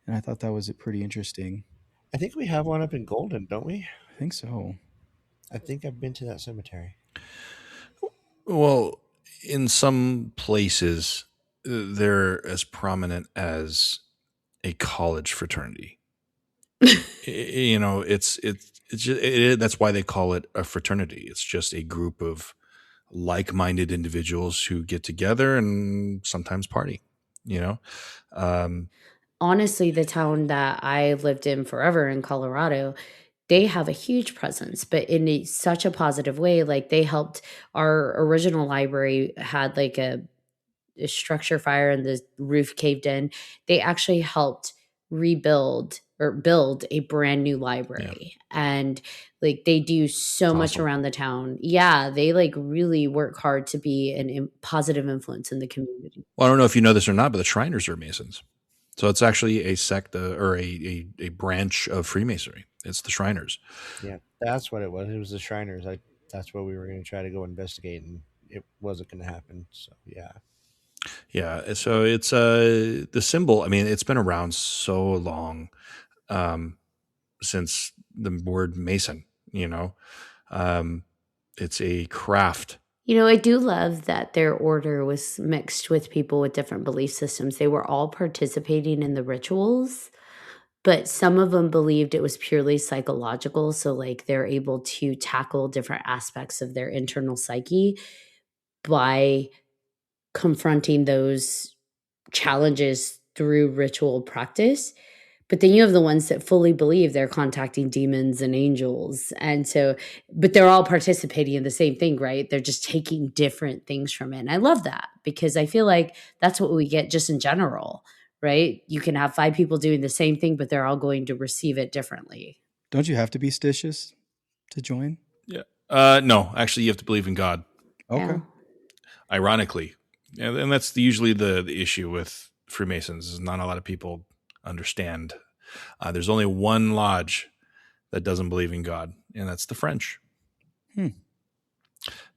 and I thought that was pretty interesting. I think we have one up in Golden, don't we? I think so. I think I've been to that cemetery. Well, in some places, they're as prominent as a college fraternity. You know, it's just, that's why they call it a fraternity. It's just a group of like-minded individuals who get together and sometimes party. You know, Honestly, the town that I lived in forever in Colorado, they have a huge presence, but in such a positive way. Like they helped our original library had like a structure fire and the roof caved in. They actually helped rebuild or build a brand new library. And like they do so much awesome. around the town. Yeah, they like really work hard to be a positive influence in the community. Well, I don't know if you know this or not, but the Shriners are Masons. So it's actually a sect or a branch of Freemasonry. It's the Shriners. Yeah, that's what it was. It was the Shriners. That's what we were going to try to go investigate, and it wasn't going to happen. So yeah. Yeah, so it's the symbol. I mean, it's been around so long, since the word Mason. You know, it's a craft. You know, I do love that their order was mixed with people with different belief systems. They were all participating in the rituals, but some of them believed it was purely psychological. So, like, they're able to tackle different aspects of their internal psyche by confronting those challenges through ritual practice. But then you have the ones that fully believe they're contacting demons and angels. And so, but they're all participating in the same thing, right? They're just taking different things from it. And I love that because I feel like that's what we get just in general, right? You can have 5 people doing the same thing, but they're all going to receive it differently. Don't you have to be stitious to join? Yeah. No, actually, you have to believe in God. Okay. Yeah. Ironically, and that's usually the issue with Freemasons is not a lot of people understand. There's only one lodge that doesn't believe in God, and that's the French.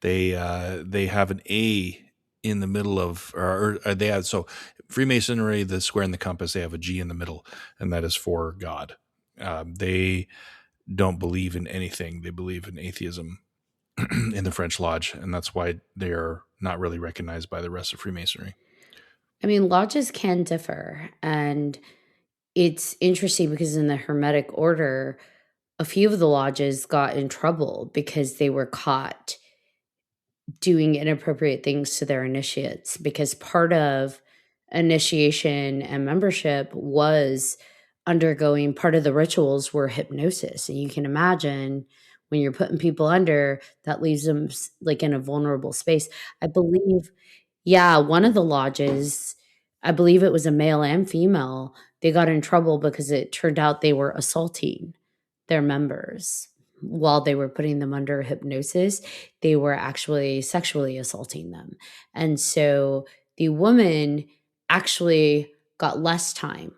They have an A in the middle of, or they have, so Freemasonry, the square and the compass, they have a G in the middle, and that is for God. They don't believe in anything. They believe in atheism in the French lodge, and that's why they are not really recognized by the rest of Freemasonry. I mean, lodges can differ. And it's interesting because in the Hermetic Order, a few of the lodges got in trouble because they were caught doing inappropriate things to their initiates, because part of initiation and membership was undergoing part of the rituals were hypnosis. And you can imagine when you're putting people under, that leaves them like in a vulnerable space. I believe, yeah, one of the lodges, I believe it was a male and female, they got in trouble because it turned out they were assaulting their members while they were putting them under hypnosis. They were actually sexually assaulting them. And so the woman actually got less time,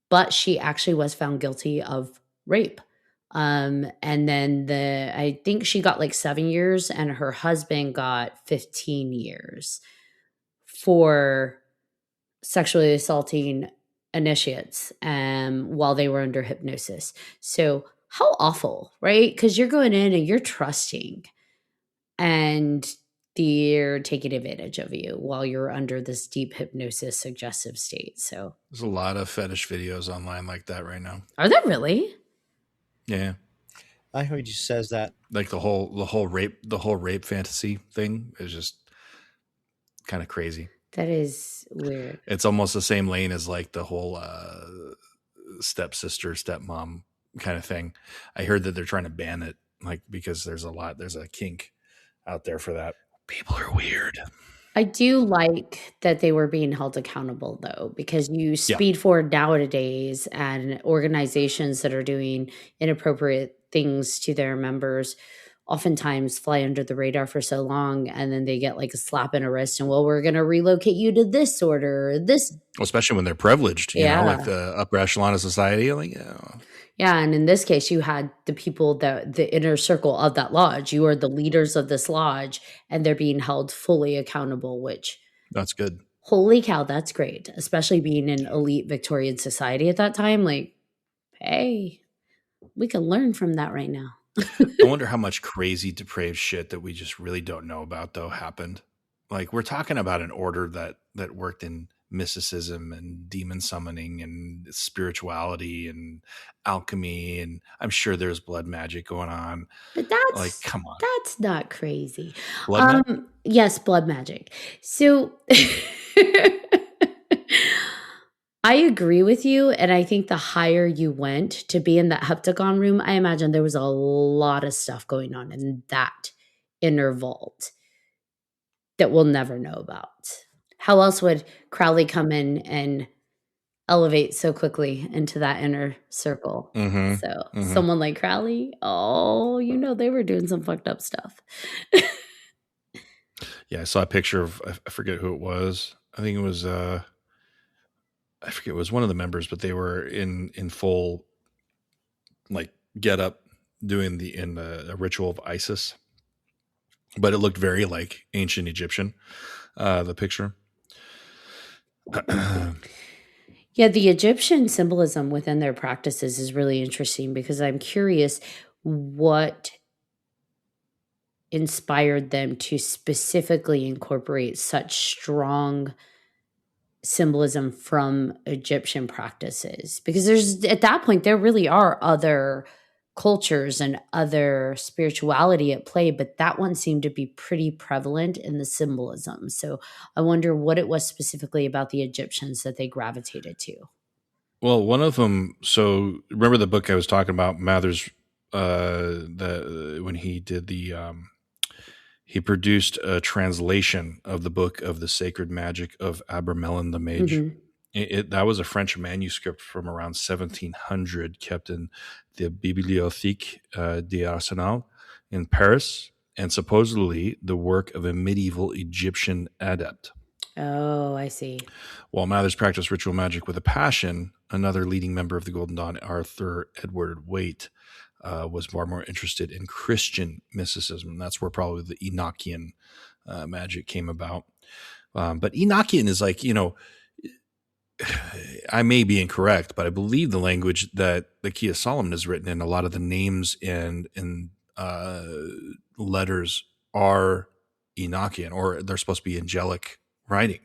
but she actually was found guilty of rape. And then I think she got like 7 years and her husband got 15 years for sexually assaulting initiates while they were under hypnosis. So how awful, right? Because you're going in and you're trusting and they're taking advantage of you while you're under this deep hypnosis suggestive state. So There's a lot of fetish videos online like that right now. are there really? Yeah. I heard you says that. Like the whole rape fantasy thing is just kind of crazy. That is weird. It's almost the same lane as like the whole stepsister, stepmom kind of thing. I heard that they're trying to ban it, like because there's a kink out there for that. People are weird. I do like that they were being held accountable, though, because you Yeah. speed forward nowadays and organizations that are doing inappropriate things to their members oftentimes fly under the radar for so long, and then they get like a slap in a wrist and, well, we're going to relocate you to this order or this. Especially when they're privileged, like Yeah. the upper echelon of society. Like, Yeah. And in this case, you had the people that the inner circle of that lodge. You are the leaders of this lodge, and they're being held fully accountable, which, that's good. holy cow, that's great. Especially being in elite Victorian society at that time. Like, hey, we can learn from that right now. I wonder how much crazy, depraved shit that we just really don't know about, though, happened. Like, we're talking about an order that worked in mysticism and demon summoning and spirituality and alchemy, and I'm sure there's blood magic going on. But Like, come on. that's not crazy. Blood magic? Yes, blood magic. So I agree with you, and I think the higher you went to be in that heptagon room, I imagine there was a lot of stuff going on in that inner vault that we'll never know about. How else would Crowley come in and elevate so quickly into that inner circle? Mm-hmm. So Mm-hmm. someone like Crowley, they were doing some fucked up stuff. Yeah, I saw a picture of, I forget who it was. I think it was I forget, it was one of the members, but they were in full like get up doing a ritual of Isis, but it looked very like ancient Egyptian. The picture. Yeah, the Egyptian symbolism within their practices is really interesting because I'm curious what inspired them to specifically incorporate such strong symbolism from Egyptian practices. Because at that point, there really are other cultures and other spirituality at play, but that one seemed to be pretty prevalent in the symbolism. So I wonder what it was specifically about the Egyptians that they gravitated to. Well, one of them. So remember the book I was talking about, Mathers, when he did he produced a translation of the book of the Sacred Magic of Abramelin the Mage. Mm-hmm. That was a French manuscript from around 1700, kept in the Bibliothèque d'Arsenal in Paris, and supposedly the work of a medieval Egyptian adept. Oh, I see. While Mathers practiced ritual magic with a passion, another leading member of the Golden Dawn, Arthur Edward Waite, was far more interested in Christian mysticism. And that's where probably the Enochian magic came about. But Enochian is like, I may be incorrect, but I believe the language that the Key of Solomon is written in, a lot of the names and letters are Enochian, or they're supposed to be angelic writing.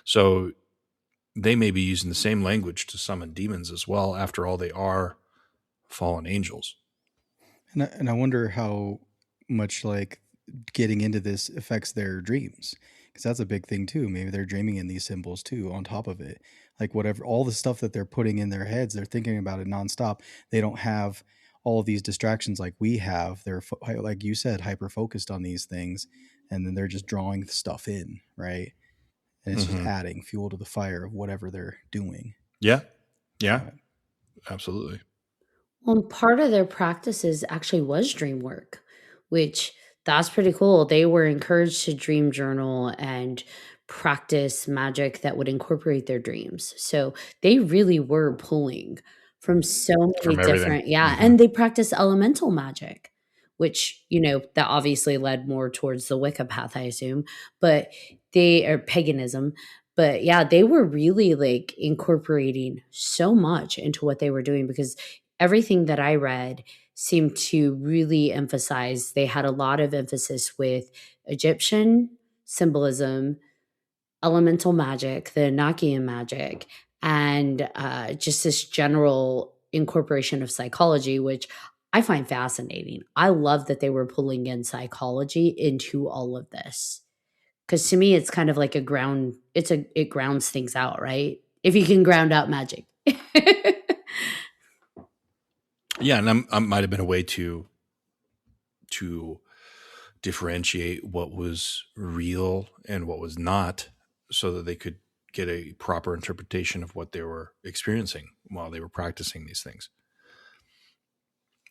So they may be using the same language to summon demons as well. After all, they are fallen angels. And I wonder how much like getting into this affects their dreams, because that's a big thing too. Maybe they're dreaming in these symbols too on top of it. Like whatever, all the stuff that they're putting in their heads, they're thinking about it nonstop. They don't have all of these distractions like we have. They're, like you said, hyper focused on these things, and then they're just drawing stuff in, right? And it's just adding fuel to the fire of whatever they're doing. Yeah. Absolutely. Well, part of their practices actually was dream work, which that's pretty cool. They were encouraged to dream journal and practice magic that would incorporate their dreams. So they really were pulling from so many different, and they practice elemental magic, which, that obviously led more towards the Wicca path, I assume, but they are paganism. But yeah, they were really like incorporating so much into what they were doing, because everything that I read seemed to really emphasize, they had a lot of emphasis with Egyptian symbolism, elemental magic, the Enochian magic, and just this general incorporation of psychology, which I find fascinating. I love that they were pulling in psychology into all of this. Because to me, it's kind of like it grounds things out, right? If you can ground out magic. Yeah, and I might have been a way to differentiate what was real and what was not, so that they could get a proper interpretation of what they were experiencing while they were practicing these things.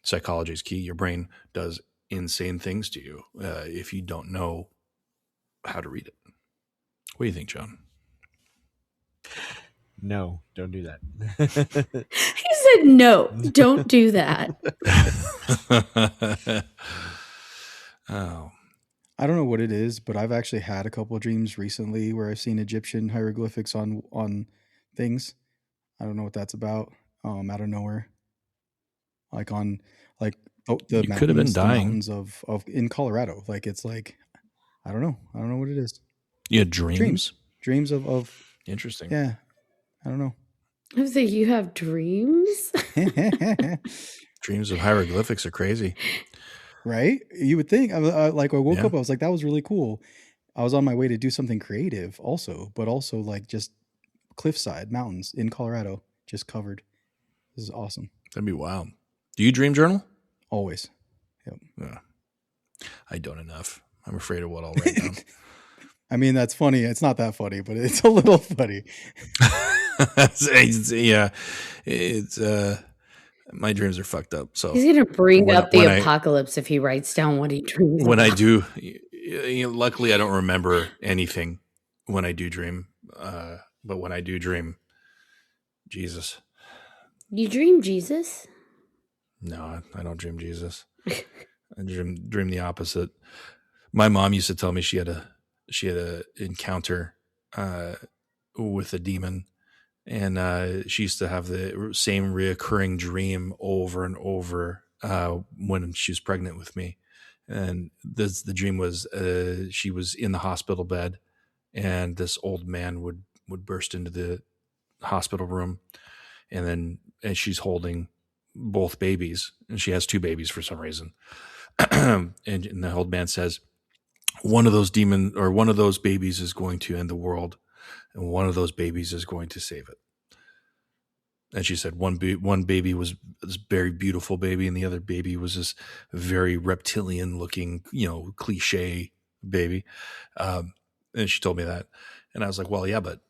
Psychology is key. Your brain does insane things to you if you don't know how to read it. What do you think, John? No, don't do that. He said, no, don't do that. Oh, I don't know what it is, but I've actually had a couple of dreams recently where I've seen Egyptian hieroglyphics on things. I don't know what that's about. Out of nowhere, like on like the You could have been mountains, dying. the mountains of in Colorado. Like it's like I don't know what it is. you had dreams? Dreams of Interesting. yeah. I don't know. I was like, you have dreams? Dreams of hieroglyphics are crazy. Right? You would think. I woke up. I was like, that was really cool. I was on my way to do something creative, but also like just cliffside mountains in Colorado, just covered. This is awesome. That'd be wild. Do you dream journal? Always. Yep. Yeah. I don't enough. I'm afraid of what I'll write down. I mean, that's funny. It's not that funny, but it's a little funny. It's my dreams are fucked up. So He's going to bring up the when I- apocalypse if he writes down what he dreams. when I do, luckily I don't remember anything when I do dream. But when I do dream, Jesus. You dream Jesus? No, I don't dream Jesus. I dream the opposite. My mom used to tell me she had a encounter with a demon, and she used to have the same reoccurring dream over and over when she was pregnant with me. And the dream was she was in the hospital bed, and this old man would burst into the hospital room, and she's holding both babies, and she has two babies for some reason. and the old man says, one of those babies is going to end the world, and one of those babies is going to save it. And she said one baby was this very beautiful baby, and the other baby was this very reptilian looking, cliche baby. And she told me that, and I was like, well, yeah, but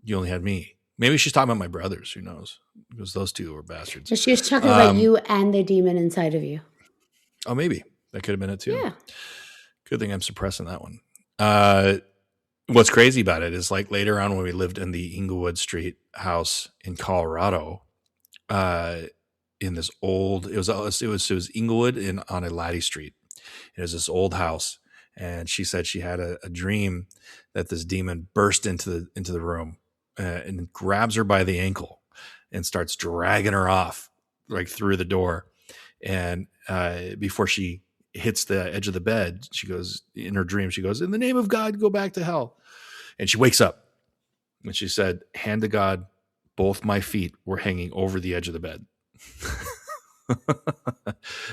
you only had me. Maybe she's talking about my brothers. Who knows? Because those two were bastards. So she was talking about you and the demon inside of you. Oh, maybe that could have been it too. Yeah. Good thing I'm suppressing that one. What's crazy about it is, like, later on when we lived in the Inglewood Street house in Colorado, in this old, it was Inglewood on Aleister Street. It was this old house, and she said she had a dream that this demon burst into the room and grabs her by the ankle and starts dragging her off, like, through the door. And before she hits the edge of the bed, she goes, in her dream, she goes, in the name of God, go back to hell. And she wakes up, and she said, hand to God, both my feet were hanging over the edge of the bed.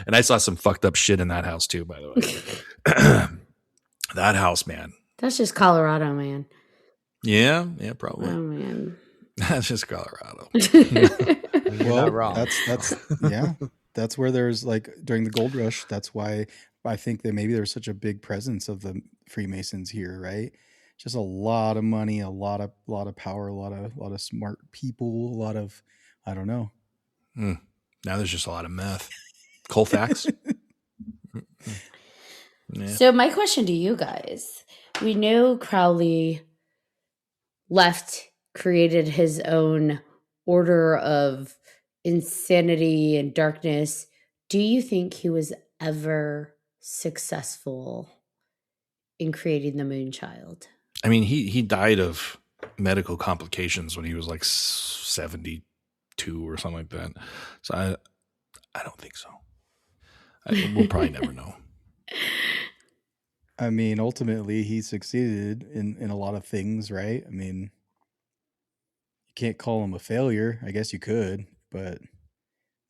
And I saw some fucked up shit in that house too, by the way. That house, man. That's just Colorado, man. Yeah, probably. Oh, man. That's just Colorado. You're not wrong. That's yeah. That's where there's, like, during the gold rush, that's why I think that maybe there's such a big presence of the Freemasons here, right? Just a lot of money, a lot of power, a lot of smart people, a lot of, I don't know. Now there's just a lot of meth. Colfax. Yeah. So my question to you guys, we know Crowley created his own order of insanity and darkness. Do you think he was ever successful in creating the Moonchild? I mean, he died of medical complications when he was like 72 or something like that. So I don't think so. We'll probably never know. I mean, ultimately, he succeeded in a lot of things, right? I mean, you can't call him a failure. I guess you could, but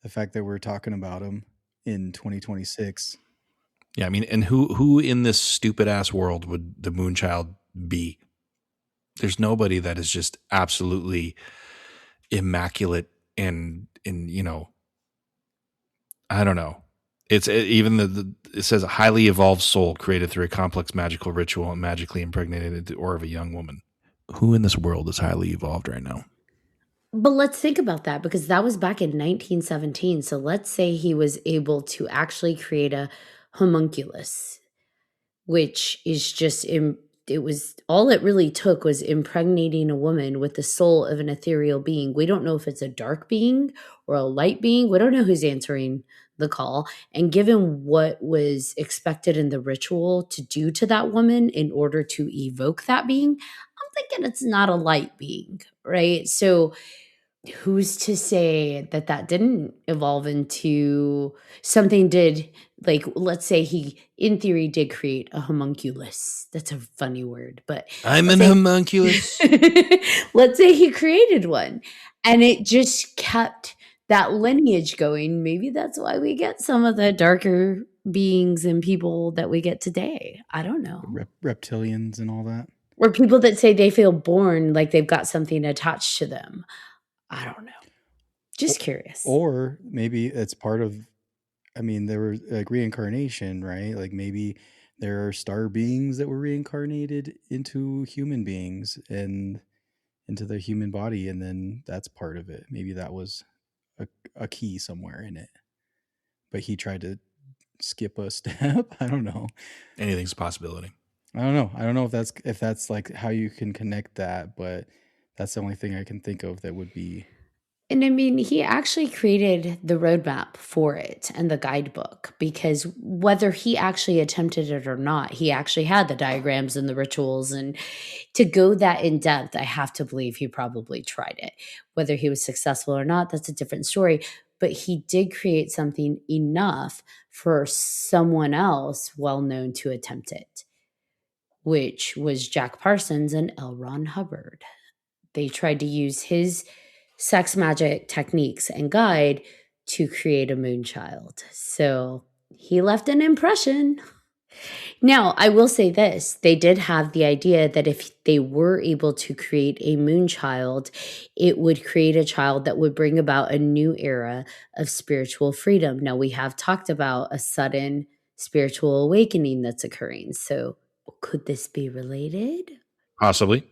the fact that we're talking about him in 2026. Yeah, I mean, and who in this stupid ass world would the Moonchild be? There's nobody that is just absolutely immaculate and I don't know, It's even it says a highly evolved soul created through a complex magical ritual and magically impregnated into the aura of a young woman. Who in this world is highly evolved right now? But let's think about that, because that was back in 1917. So let's say he was able to actually create a homunculus, which is just it was all it really took was impregnating a woman with the soul of an ethereal being. We don't know if it's a dark being or a light being. We don't know who's answering the call. And given what was expected in the ritual to do to that woman in order to evoke that being, I'm thinking it's not a light being, right? So who's to say that that didn't evolve into something? Did, like, let's say he in theory did create a homunculus. That's a funny word, but I'm let's an say homunculus. let's say he created one and it just kept that lineage going. Maybe that's why we get some of the darker beings and people that we get today. I don't know. Reptilians and all that. Or people that say they feel born like they've got something attached to them. I don't know. Just curious. Or maybe it's part of, I mean, there was like reincarnation, right? Like maybe there are star beings that were reincarnated into human beings and into the human body. And then that's part of it. Maybe that was a key somewhere in it. But he tried to skip a step. I don't know. Anything's a possibility. I don't know. I don't know if that's like how you can connect that, but that's the only thing I can think of that would be. And I mean, he actually created the roadmap for it and the guidebook, because whether he actually attempted it or not, he actually had the diagrams and the rituals. And to go that in depth, I have to believe he probably tried it. Whether he was successful or not, that's a different story. But he did create something enough for someone else well known to attempt it, which was Jack Parsons and L. Ron Hubbard. They tried to use his sex magic techniques and guide to create a moonchild. So he left an impression. Now, I will say this. They did have the idea that if they were able to create a moonchild, it would create a child that would bring about a new era of spiritual freedom. Now, we have talked about a sudden spiritual awakening that's occurring. So could this be related? Possibly.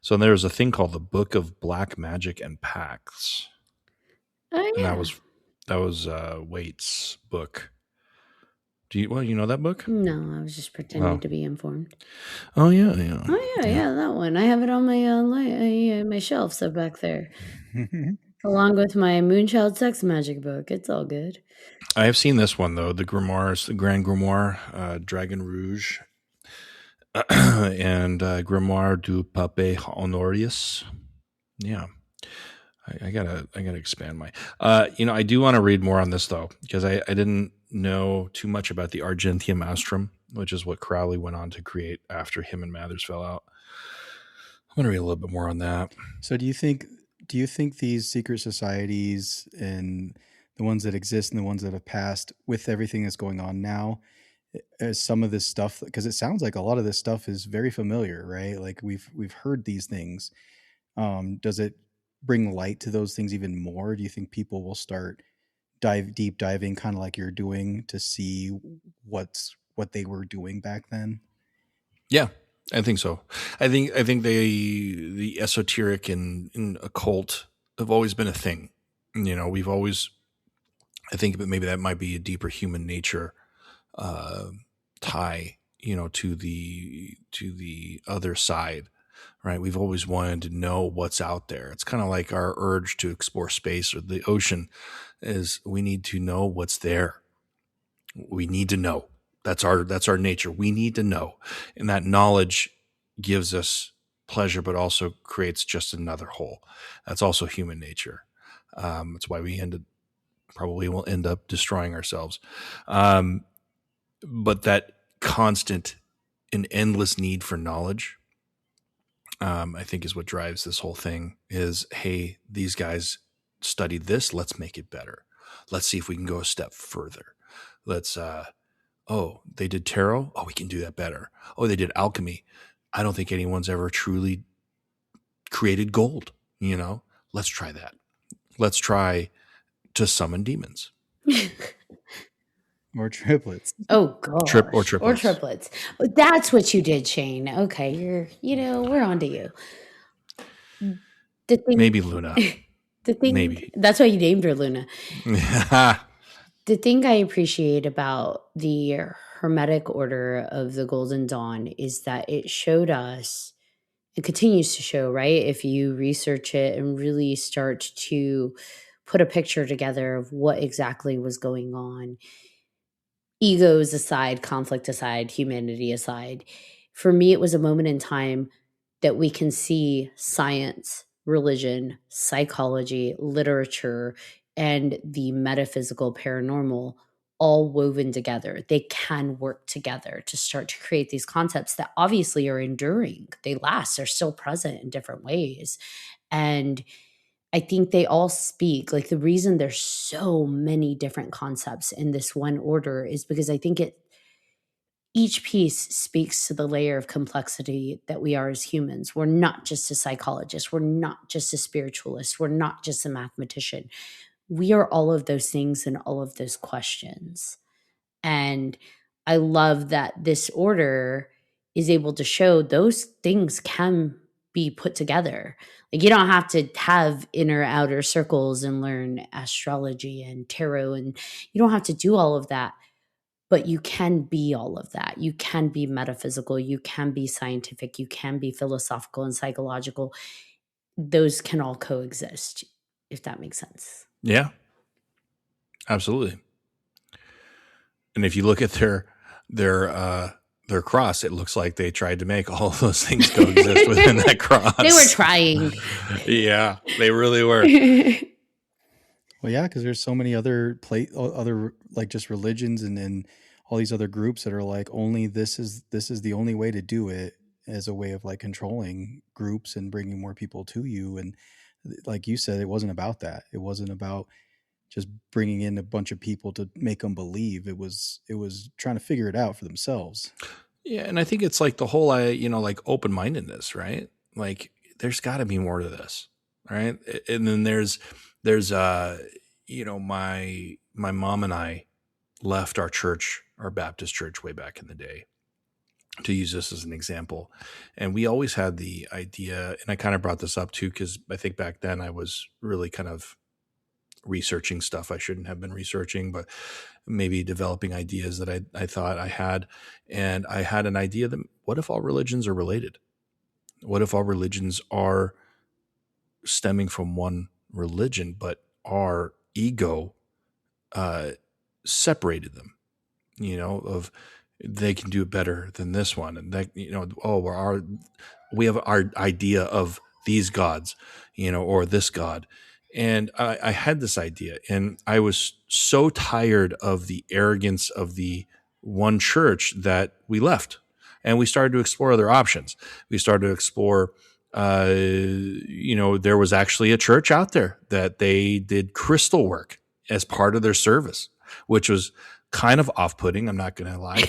So there's a thing called the Book of Black Magic and Pacts. Oh, And yeah. that was Waite's book. You know that book? No, I was just pretending to be informed. Oh yeah. Oh yeah, that one. I have it on my my shelf, so back there, along with my Moonchild Sex Magic book. It's all good. I have seen this one though, the Grimoires, the Grand Grimoire, Dragon Rouge, and Grimoire du Pape Honorius. Yeah. I gotta expand my. I do want to read more on this though, because I didn't know too much about the Argentium Astrum, which is what Crowley went on to create after him and Mathers fell out. I want to read a little bit more on that. So do you think these secret societies and the ones that exist and the ones that have passed, with everything that's going on now, as some of this stuff, because it sounds like a lot of this stuff is very familiar, right? Like we've heard these things. Does it bring light to those things even more? Do you think people will start deep diving, kind of like you're doing, to see what they were doing back then? Yeah, I think so. I think the esoteric and occult have always been a thing. We've always, I think, but maybe that might be a deeper human nature tie, to the other side. Right. We've always wanted to know what's out there. It's kind of like our urge to explore space or the ocean is we need to know what's there. We need to know. That's our nature. We need to know. And that knowledge gives us pleasure, but also creates just another hole. That's also human nature. That's why we probably will end up destroying ourselves. But that constant and endless need for knowledge, I think, is what drives this whole thing. Is, hey, these guys studied this. Let's make it better. Let's see if we can go a step further. Let's, they did tarot. Oh, we can do that better. Oh, they did alchemy. I don't think anyone's ever truly created gold. Let's try that. Let's try to summon demons. Or triplets. Oh gosh. Or triplets. triplets. But that's what you did, Shane. Okay, we're on to you. The thing, Maybe Luna. the thing, Maybe. that's why you named her Luna. The thing I appreciate about the Hermetic Order of the Golden Dawn is that it showed us, it continues to show, right? If you research it and really start to put a picture together of what exactly was going on, egos aside, conflict aside, humanity aside, for me, it was a moment in time that we can see science, religion, psychology, literature, and the metaphysical paranormal all woven together. They can work together to start to create these concepts that obviously are enduring. They last, they're still present in different ways. And I think they all speak, like the reason there's so many different concepts in this one order is because I think each piece speaks to the layer of complexity that we are as humans. We're not just a psychologist. We're not just a spiritualist. We're not just a mathematician. We are all of those things and all of those questions. And I love that this order is able to show those things can be put together. Like you don't have to have inner outer circles and learn astrology and tarot, and you don't have to do all of that. But you can be all of that. You can be metaphysical. You can be scientific. You can be philosophical and psychological. Those can all coexist, if that makes sense. Yeah, absolutely. And if you look at their cross, it looks like they tried to make all of those things coexist within that cross. They were trying. Yeah, they really were. Well, yeah, because there's so many other like just religions and all these other groups that are like only this is the only way to do it as a way of like controlling groups and bringing more people to you. And like you said, it wasn't about that. It wasn't about just bringing in a bunch of people to make them believe. It was trying to figure it out for themselves. Yeah, and I think it's like the whole like open-mindedness, right? Like there's got to be more to this, right? And then there's my mom and I left our church, our Baptist church way back in the day, to use this as an example. And we always had the idea, and I kind of brought this up too, because I think back then I was really kind of researching stuff I shouldn't have been researching, but maybe developing ideas that I thought I had. And I had an idea that what if all religions are related? What if all religions are stemming from one religion, but our ego separated them, of they can do it better than this one. And that, we have our idea of these gods, or this God. And I had this idea, and I was so tired of the arrogance of the one church that we left, and we started to explore other options. We started to explore, there was actually a church out there that they did crystal work as part of their service, which was kind of off-putting. I'm not going to lie,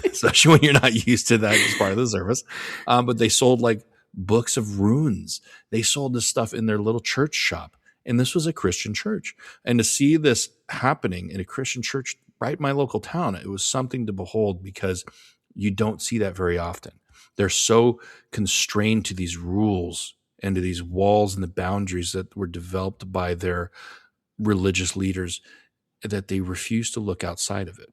especially when you're not used to that as part of the service. But they sold like books of runes. They sold this stuff in their little church shop. And this was a Christian church. And to see this happening in a Christian church right in my local town, it was something to behold, because you don't see that very often. They're so constrained to these rules and to these walls and the boundaries that were developed by their religious leaders that they refuse to look outside of it.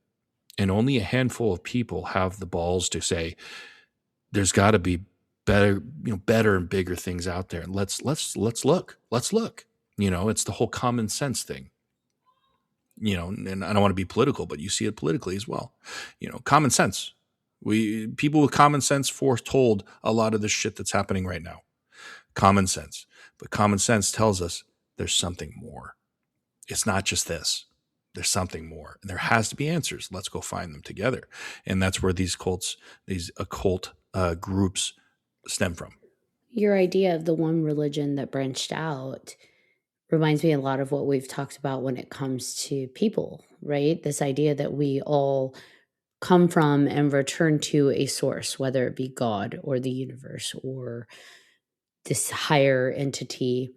And only a handful of people have the balls to say, there's got to be better and bigger things out there. And let's look. It's the whole common sense thing. And I don't want to be political, but you see it politically as well. Common sense. People with common sense foretold a lot of the shit that's happening right now. Common sense. But common sense tells us there's something more. It's not just this. There's something more. And there has to be answers. Let's go find them together. And that's where these cults, these occult groups stem from. Your idea of the one religion that branched out reminds me a lot of what we've talked about when it comes to people, right? This idea that we all come from and return to a source, whether it be God or the universe or this higher entity.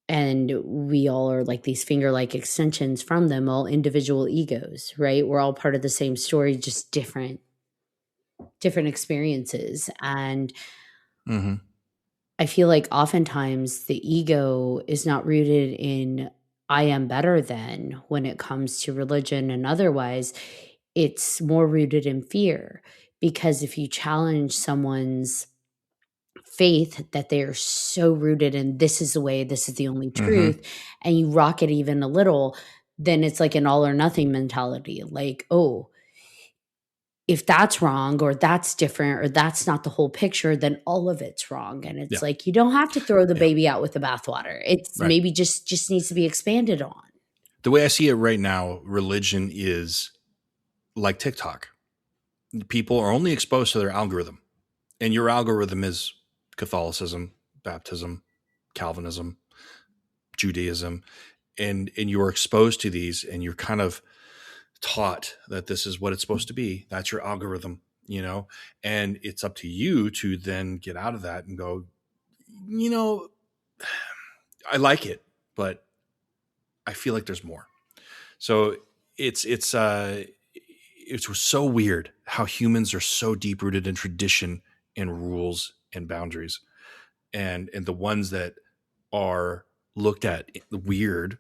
and we all are like these finger-like extensions from them, all individual egos, right? We're all part of the same story, just different experiences. And Mm-hmm. I feel like oftentimes the ego is not rooted in I am better than when it comes to religion and otherwise. It's more rooted in fear, because if you challenge someone's faith that they are so rooted in this is the way, this is the only truth, and you rock it even a little, then it's like an all or nothing mentality. Like, oh, if that's wrong or that's different or that's not the whole picture, then all of it's wrong. And it's like, you don't have to throw the baby out with the bathwater. It's maybe just needs to be expanded on. The way I see it right now, religion is like TikTok. People are only exposed to their algorithm, and your algorithm is Catholicism, baptism, Calvinism, Judaism, and you're exposed to these, and you're kind of taught that this is what it's supposed to be. That's your algorithm, you know, and it's up to you to then get out of that and go, you know, I like it, but I feel like there's more. So it's so weird how humans are so deep rooted in tradition and rules and boundaries, and the ones that are looked at weird,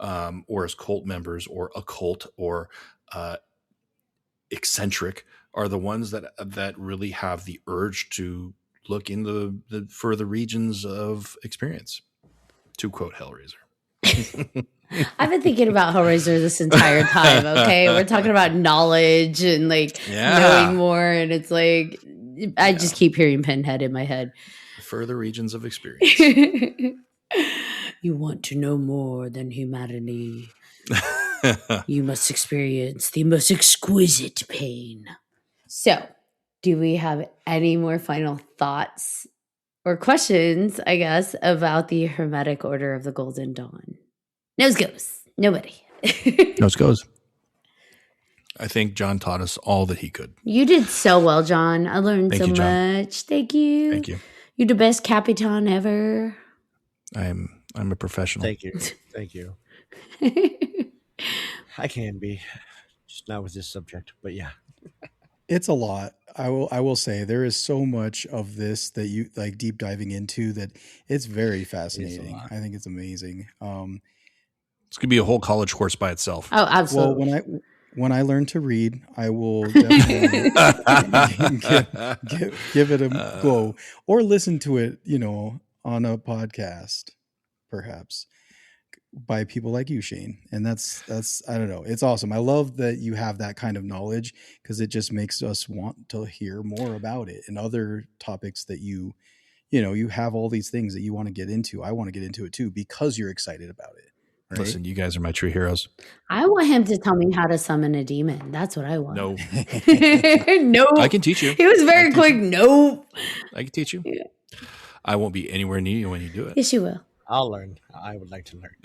or as cult members or occult or eccentric, are the ones that really have the urge to look into the further regions of experience, to quote Hellraiser. I've been thinking about Hellraiser this entire time. Okay, we're talking about knowledge and like knowing more, and it's like I just keep hearing Pinhead in my head. Further regions of experience. You want to know more than humanity. You must experience the most exquisite pain. So, do we have any more final thoughts or questions, I guess, about the Hermetic Order of the Golden Dawn? Nose goes. Nobody. Nose goes. I think John taught us all that he could. You did so well, John. I learned so much. Thank you. Thank you. You're the best Capitan ever. I'm a professional. Thank you. Thank you. I can be, just not with this subject, but yeah. It's a lot. I will say there is so much of this that you like deep diving into that it's very fascinating. I think it's amazing. It's gonna be a whole college course by itself. Oh, absolutely. Well, when I learn to read, I will definitely give it a go, or listen to it, you know, on a podcast, perhaps, by people like you, Shane. And that's I don't know. It's awesome. I love that you have that kind of knowledge, because it just makes us want to hear more about it and other topics that you know, you have all these things that you want to get into. I want to get into it too, because you're excited about it. Right? Listen, you guys are my true heroes. I want him to tell me how to summon a demon. That's what I want. No. Nope. I can teach you. He was very quick. Nope. I can teach you. Yeah. I won't be anywhere near you when you do it. Yes, you will. I'll learn. I would like to learn.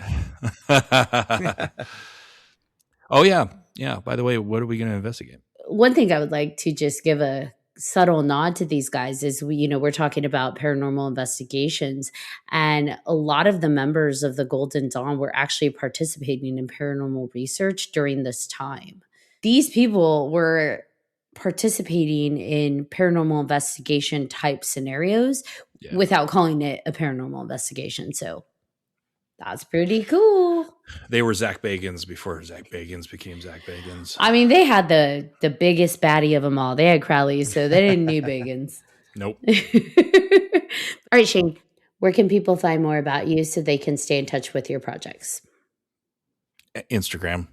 Oh, yeah. Yeah. By the way, what are we going to investigate? One thing I would like to just give a subtle nod to these guys is we're talking about paranormal investigations, and a lot of the members of the Golden Dawn were actually participating in paranormal research during this time. These people were participating in paranormal investigation type scenarios without calling it a paranormal investigation. So that's pretty cool. They were Zach Bagans before Zach Bagans became Zach Bagans. I mean, they had the biggest baddie of them all. They had Crowley, so they didn't need Bagans. Nope. All right, Shane, where can people find more about you so they can stay in touch with your projects? Instagram,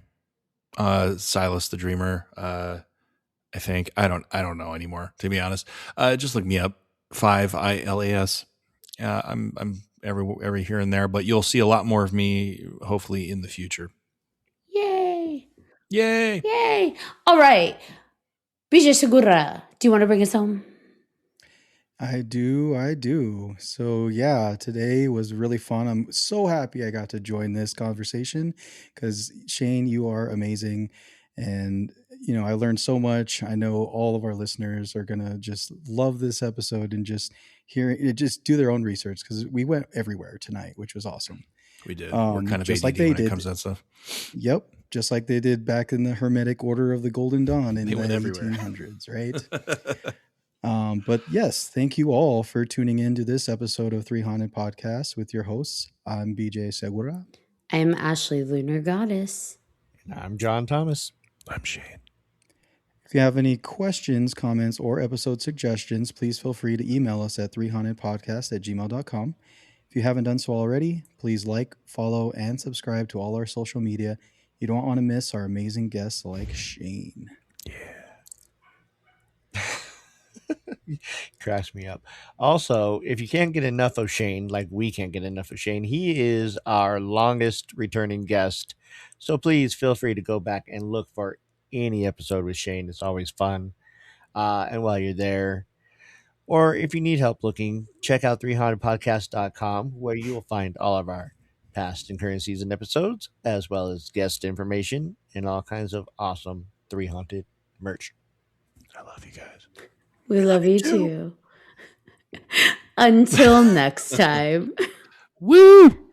Silas the Dreamer. I think I don't know anymore, to be honest. Just look me up, 5ILAS. I'm every here and there, but you'll see a lot more of me hopefully in the future. Yay! Yay! Yay! All right, Bija Segura, do you want to bring us home? I do. So yeah, today was really fun. I'm so happy I got to join this conversation, because Shane, you are amazing. And, you know, I learned so much. I know all of our listeners are going to just love this episode and just do their own research, because we went everywhere tonight, which was awesome. We did. We're kind of just ADD like they when did. it comes to that stuff. Yep, just like they did back in the Hermetic Order of the Golden Dawn in They the went everywhere. 1800s, right? But yes, thank you all for tuning in to this episode of 3Haunted Podcast with your hosts. I'm BJ Segura. I'm Ashley Lunar Goddess. And I'm John Thomas. I'm Shane. If you have any questions, comments, or episode suggestions, please feel free to email us at 3hauntedpodcast@gmail.com. If you haven't done so already, please like, follow, and subscribe to all our social media. You don't want to miss our amazing guests like Shane. Cracks me up. Also, if you can't get enough of Shane, like we can't get enough of Shane, he is our longest returning guest. So please feel free to go back and look for any episode with Shane. It's always fun. And while you're there, or if you need help looking, check out 300podcast.com, where you will find all of our past and current season episodes, as well as guest information and all kinds of awesome 3Haunted merch. I love you guys. We love you too. Until next time. Woo!